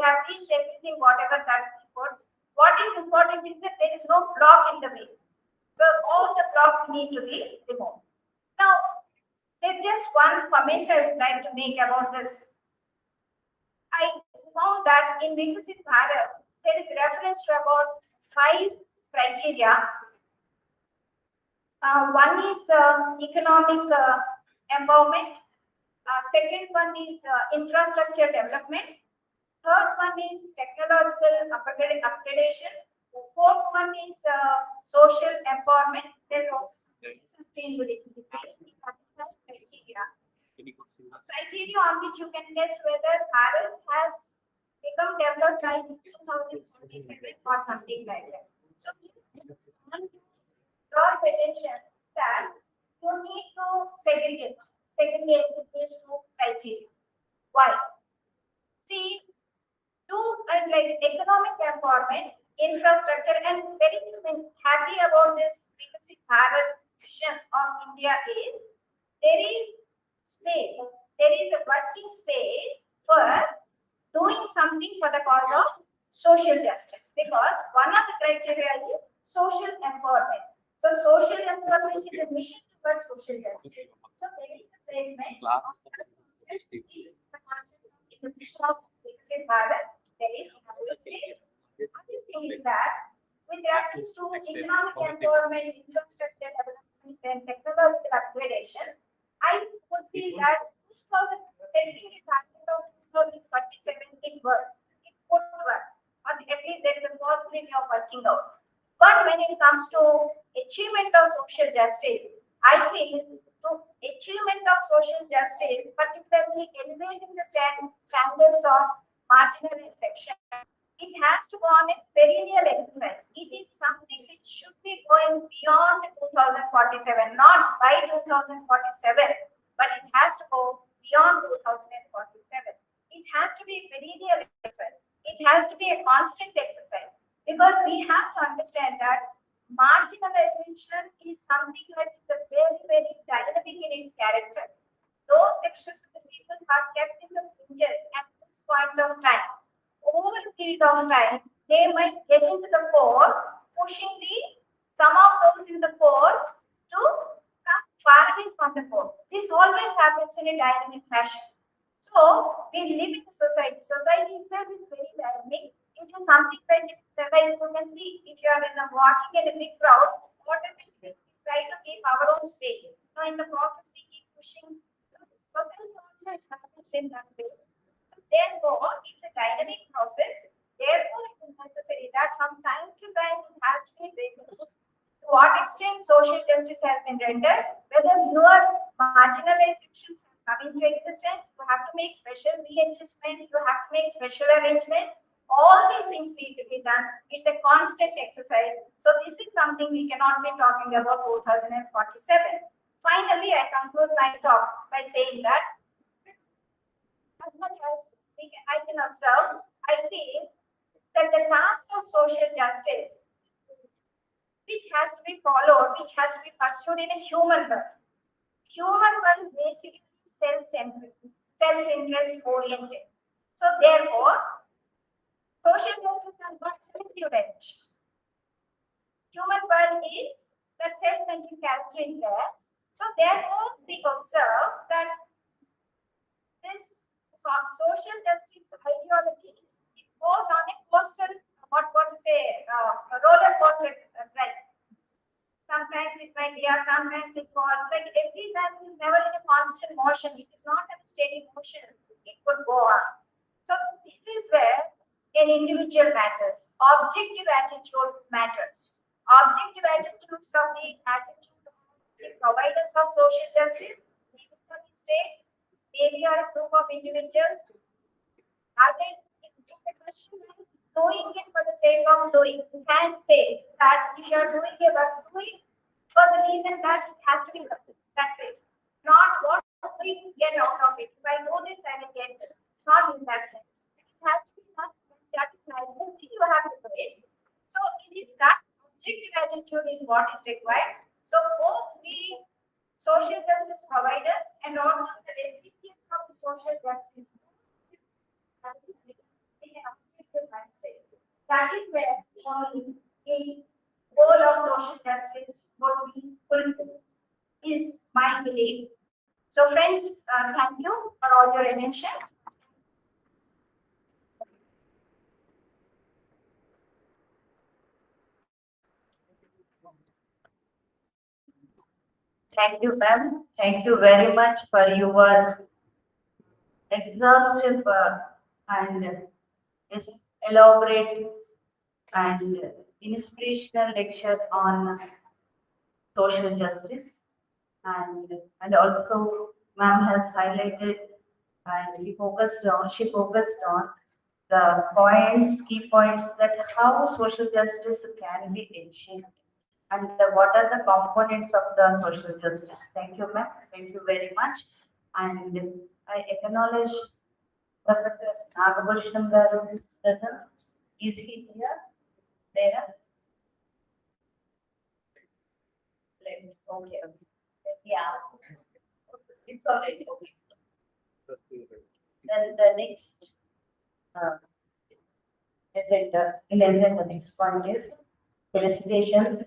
have reached everything, whatever that we put. What is important is that there is no block in the way. So all the blocks need to be removed. Now, there's just one comment I would like to make about this. I found that in Viksit Bharat, there is reference to about 5 criteria. One is economic empowerment. Second one is infrastructure development. Third one is technological upgradation. Fourth one is social empowerment. There's also sustainability. Criteria on which you can test whether Bharat has become developed by 2047 or something like that. So, draw attention that you need to segregate these 2 criteria. Why? See, like economic empowerment, infrastructure, and very happy about this Viksit Bharat vision of India is there is space, there is a working space for doing something for the cause of social justice, because one of the criteria is social empowerment. So social empowerment is a mission towards social justice. So there is a placement of the concept in the mission of Viksit Bharat. There is another space. Other thing is that with reference to economic empowerment, infrastructure development, and technological upgradation, I would feel that 2017 target of 2047 it works. It would work. Or at least there is a possibility of working out. But when it comes to achievement of social justice, I feel to achievement of social justice, particularly elevating the standards of marginalized section, it has to go on a perennial exercise. It is something which should be going beyond 2047, not by 2047, but it has to go beyond 2047. It has to be a perennial exercise. It has to be a constant exercise, because we have to understand that marginalization is something that is a very, very dynamic in its character. Those sections of the people are kept in the fringes at this point of time. Over a period of time, they might get into the core, pushing some of those in the core to come far away from the core. This always happens in a dynamic fashion. So we live in a society. Society itself is very dynamic. It is something like like you can see if you are in a walking in a big crowd, automatically we try to keep our own space. So in the process we keep pushing. So society also it happens in that way. So therefore it's a dynamic process. Therefore it is necessary that from time to time it has to be regulated. To what extent social justice has been rendered, whether newer marginalized sections have come into existence, you have to make special readjustment, you have to make special arrangements. All these things need to be done. It's a constant exercise. So this is something we cannot be talking about 2047. Finally, I conclude my talk by saying that as much as I can observe, I feel that the task of social justice which has to be followed, which has to be pursued in a human world. Human world basically self-centered, self-interest oriented. So therefore, social justice has got collective dimension. Human world is the self-centered character is there. So therefore, we observe that this social justice ideology it goes on a coastal, what to say, a roller coaster ride. Sometimes it might be up, sometimes it falls. Like every time it is never in a constant motion. It is not in a steady motion. It could go on. So this is where an individual matters. Objective attitude matters. Objective attitudes of the attitude of the providers of social justice, even from the state, maybe are a group of individuals. Are they? The question is doing it for the sake of doing. Kant says that if you are doing a work, do it for the reason that it has to be done. That's it. Not what we get out of it. If I do this, I will get this. Not in that sense. It has to be done. That is necessary. You have to do it. So it is that objective attitude is what is required. So both the social justice providers and also the recipients of the social justice that is where only a goal of social justice would be fulfilled, is my belief. So, friends, thank you for all your attention. Thank you, ma'am. Thank you very much for your exhaustive and elaborate and inspirational lecture on social justice. And also, ma'am has highlighted and she focused on the points, key points that how social justice can be achieved and what are the components of the social justice. Thank you, ma'am. Thank you very much. And I acknowledge Professor Nagabhushan Garu's presence. Is he here? There? Okay. Yeah. It's all right. Okay. Then the next uh, the next point is felicitations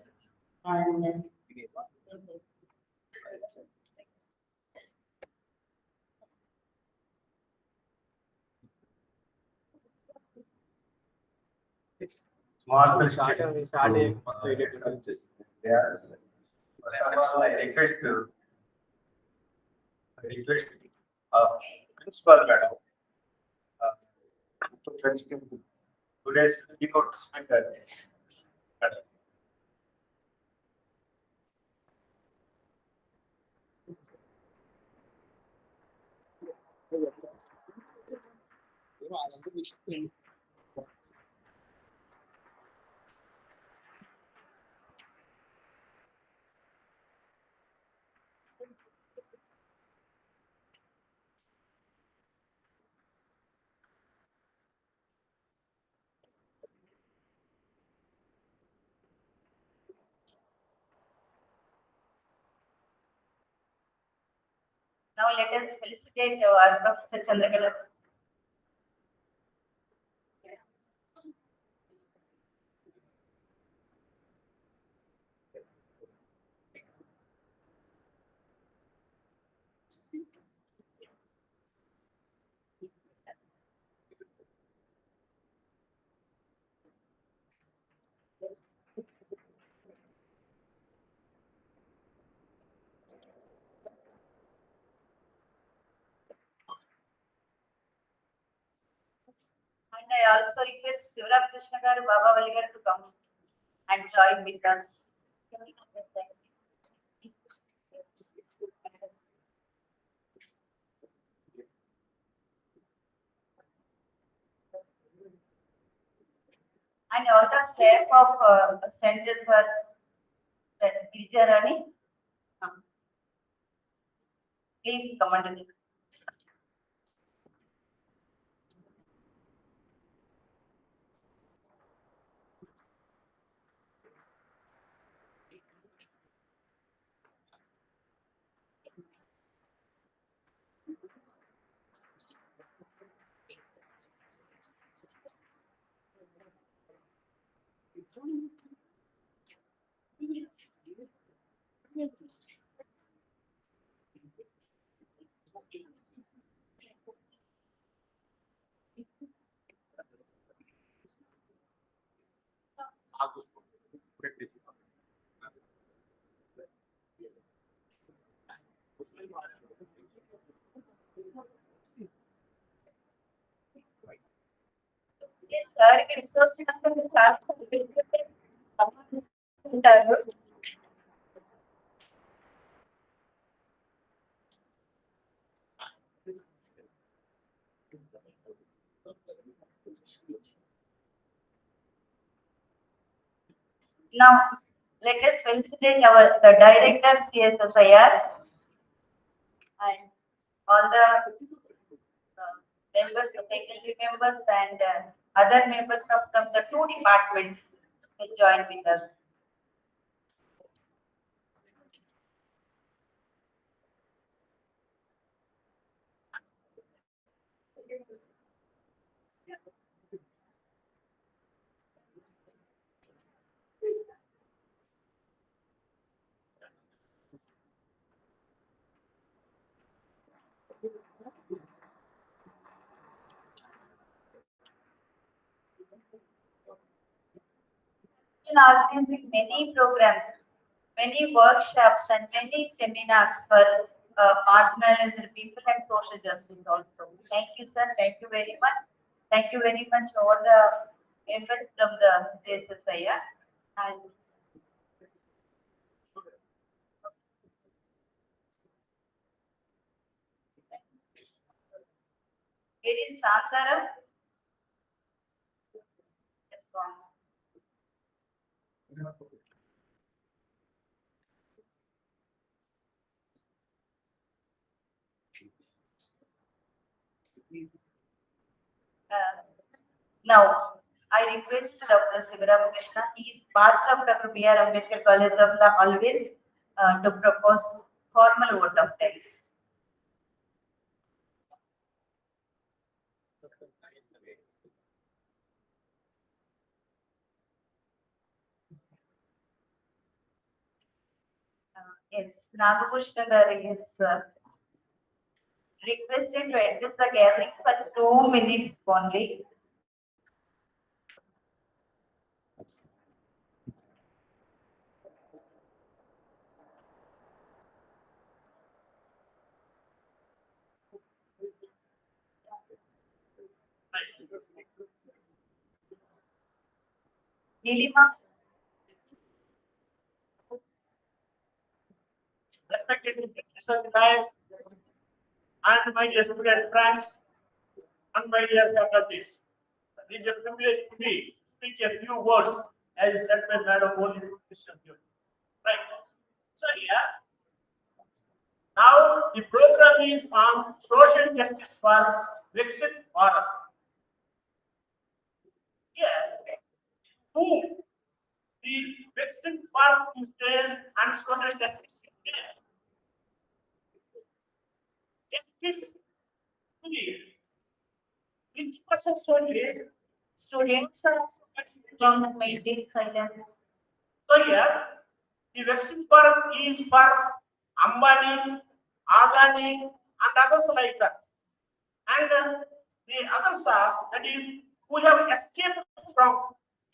and Small mistake. Yes. First of all, I request principal madam to continue today's keynote speaker. Madam. Now let us felicitate our Professor Chandrakala. And I also request Sivaram Krishna garu, Baba Valli garu to come and join with us. And all the staff of Center for Teacher, please come and సార్కి resource ఉంటారు. Now let us felicitate the director CSSIR and all the members, faculty members and other members from the two departments to join with us. In organizing many programs, many workshops and many seminars for marginalized people and social justice also. Thank you, sir. Thank you very much. Thank you very much all the members from the CSSIR. And it is Santara. It's gone. Now, I request Dr. Sivaram Krishna. He is part of Dr. B.R. Ambedkar College of Law always to propose formal vote of thanks. Yes, Nagakrishna is requested to address the gathering for 2 minutes only. Nilima. Respected Mr. Nayak and my dear student friends and my dear faculties, it is a privilege to me to speak a few words as said by Madam Holy Christian. Right. So here, now the program is on social justice for Viksit Bharat. Here, who the Viksit Bharat is there and social justice is there. This study, which person study, students are Don't maintain silence. so here, the Viksit Bharat is for Ambani, Adani, and others like that. And the others are, that is, who have escaped from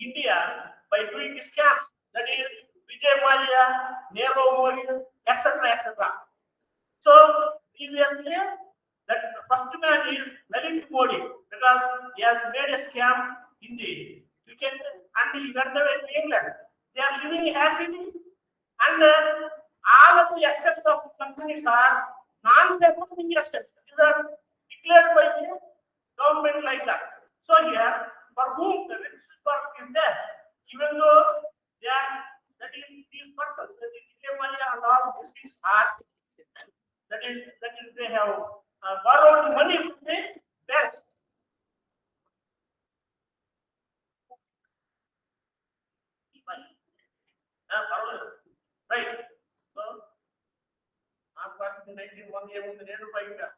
India by doing scams, that is, Vijay Mallya, Nero Modi, etc., etc. So, previously, that first man is Narendra Modi because he has made a scam in the cricket and he went away to England. They are living happily and all of the assets of companies are non-performing assets. These are declared by the government like that. So here, for whom the risk is there, even though they are, that is these persons, the Vijay Mallya and all these things are, that is they have borrowed money from the banks. Borrowed. Right. So, आपका 91 ये वो मेरे रुपए का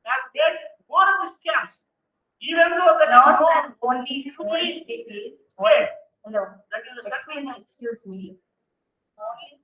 and get more of the scams. Even though that No, is sir, only two Wait. please. Wait. Hello. That is the Excuse me. Only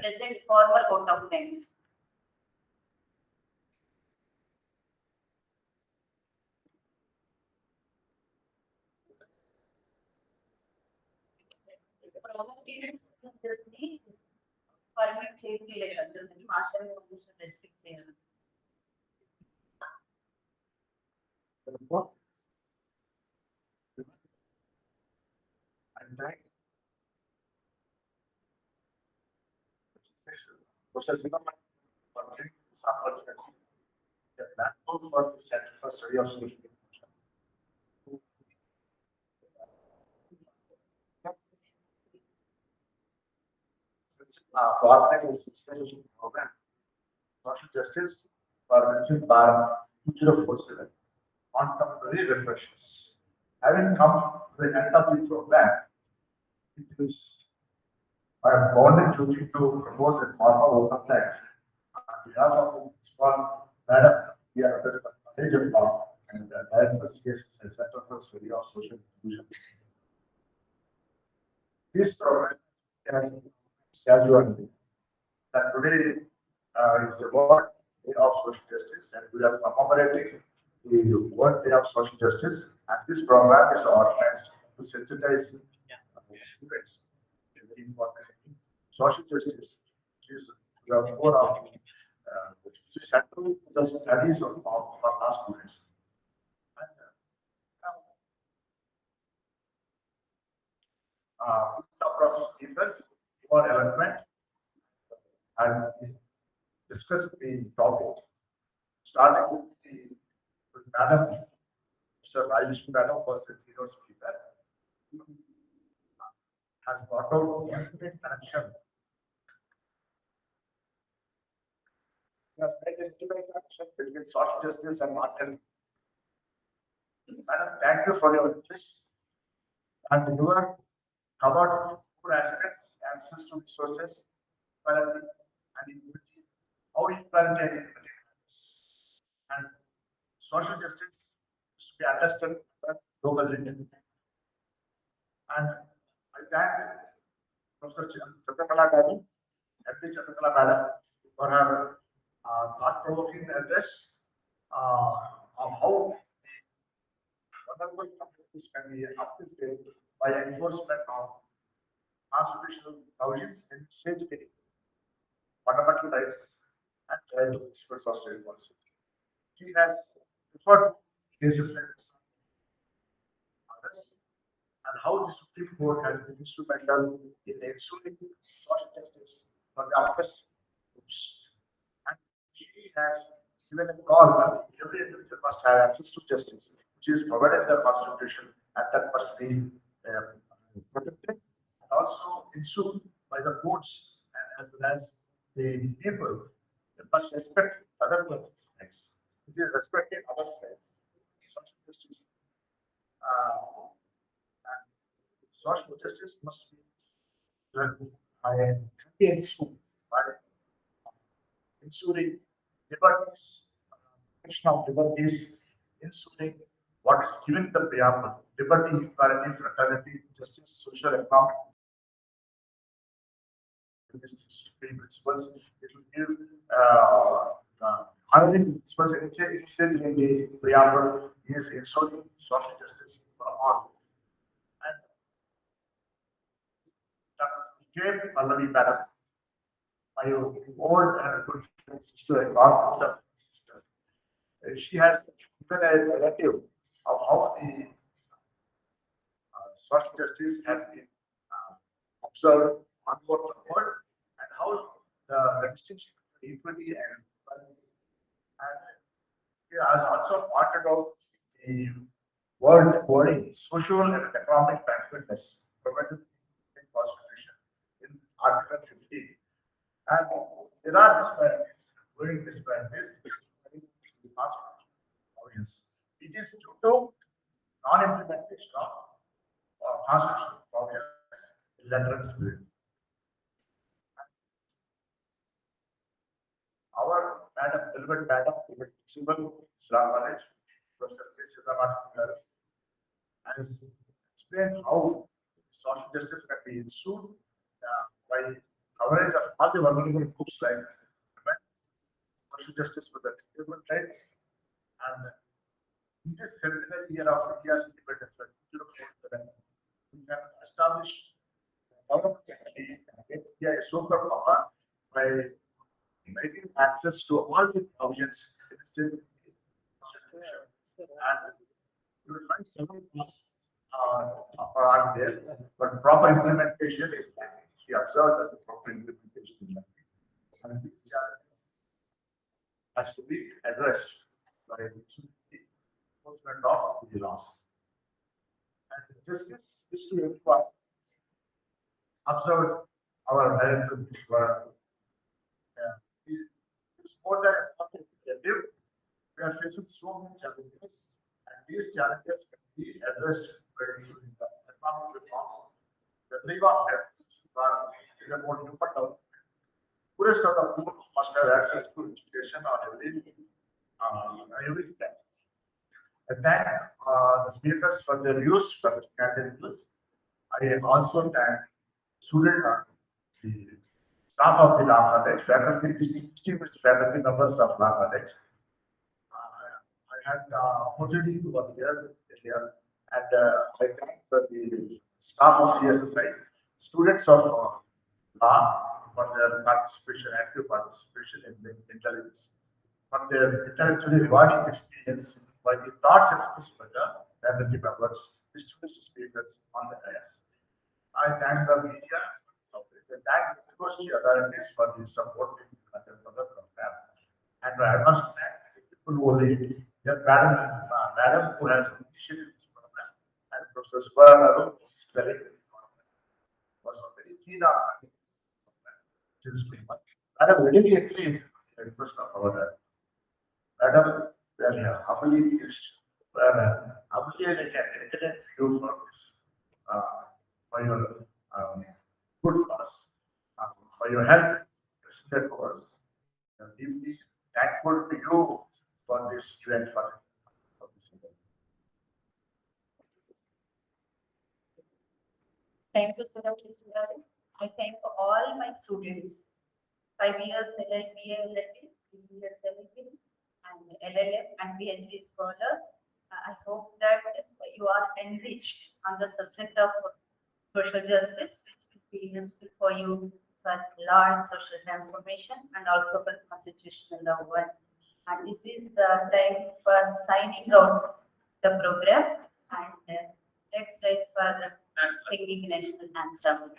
present formal vote of thanks. Permit చేయట్లేదు అందరినీ master కొంచెం restrict చేయాలి. And thank Professor Zimmerman for giving this opportunity. The platform for the Center for Study of Social Media. Since Bharat is a special program, social justice for Viksit Bharat 2047 contemporary reflections. Having come to the end of the program, it is my bonded duty to propose a formal vote of thanks on behalf of the principal, Madam, we are under the knowledge of law and the Director's case as Center for Study of Social Inclusion. This program as you are that today is the World Day of Social Justice, and we are commemorating the World Day of Social Justice, and this program is organized to sensitize students. Very important. Social justice is the core of central to the studies of our students. Number of speakers for eloquent and discuss the topic, starting with Madam Sir Rajesh Madam was the keynote speaker, has brought out the intimate connection. Has made an intimate connection between social justice and market. Madam, thank you for your interest and your covered four aspects: access to resources, equality, and equity, how equality and equity and social justice should be understood globally. And I thank Professor Chandrakala Garu, MD Chandrakala Madam, for her thought-provoking address of how vulnerable communities can be uplifted by enforcement of constitutional provisions in safety, fundamental rights, and for social policy. She has referred cases like this others, and how the Supreme Court has been instrumental in ensuring social justice for the oppressed groups. And she has given a call that every individual must have access to justice, which is provided in the Constitution, and that must be protected and also ensured by the courts and as well as the people. They must respect other person's rights. It is respecting others' rights. Social justice. And social justice must be ensured by ensuring liberties, protection of liberties, ensuring what is given the preamble: liberty, equality, fraternity, justice, social, economic. Principles. It will give honoring principles in the preamble is ensuring social justice for all. And Dr. Pallavi Madam, my old and good sister, sister, she has given a narrative of how the social justice has been observed on both the world and how the distinction between equity and equality. And he has also pointed out the word wording, social and economic backwardness provided in Constitution in Article 15. And there are disparities, growing disparities between the Constitution provisions. It is due to non-implementation of Constitutional provisions in letter and spirit. Our Madam, Elbert Madam, Civil Islam College, Professor Viksit, has explained how social justice can be ensured by coverage of all the vulnerable groups like women, social justice for the human rights, and in this centenary year of India's independence, we have established development India a superpower by making access to all the provisions in the state constitution. And you will find several laws are there, but proper implementation is lacking. We observe that the proper implementation is lacking. And these challenges has to be addressed by the enforcement of the laws. And justice is to everyone. Observe our director, it's more than a objective. We are facing so many challenges, and these challenges can be addressed by using the economic reforms. The three of them are about human poorest of the poor must have access to education on every step. I thank the speakers for their views, for the candid views. I also thank student, the staff of the law college, faculty, distinguished faculty members of law college. I had the opportunity to work here, and I thank the staff of CSSI, students of law for their participation, active participation in the intelligence, for their intellectually rewarding experience by the thoughts expressed by the faculty members, distinguished speakers on the dais. I thank the media, I thank the university authorities for the support in the content of the program. And I must thank the people who lead, madam who has initiated this program, and Professor Subararu was very keen on this program. Madam, immediately I request of our madam, we are humbly used, humbly I you for this, for your good cause, for your help, President was deeply thankful to you for this event for this event. Thank you, Sir. I thank all my students, 5 years LLB, 3 years LLB, and LLM and PhD scholars. I hope that you are enriched on the subject of social justice, which will be useful for you for large social transformation and also for constitutional law one. And this is the time for signing out the program, and let's rise for singing national anthem.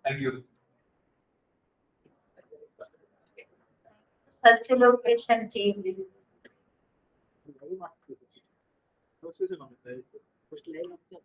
Thank you. Such a location team. First line of the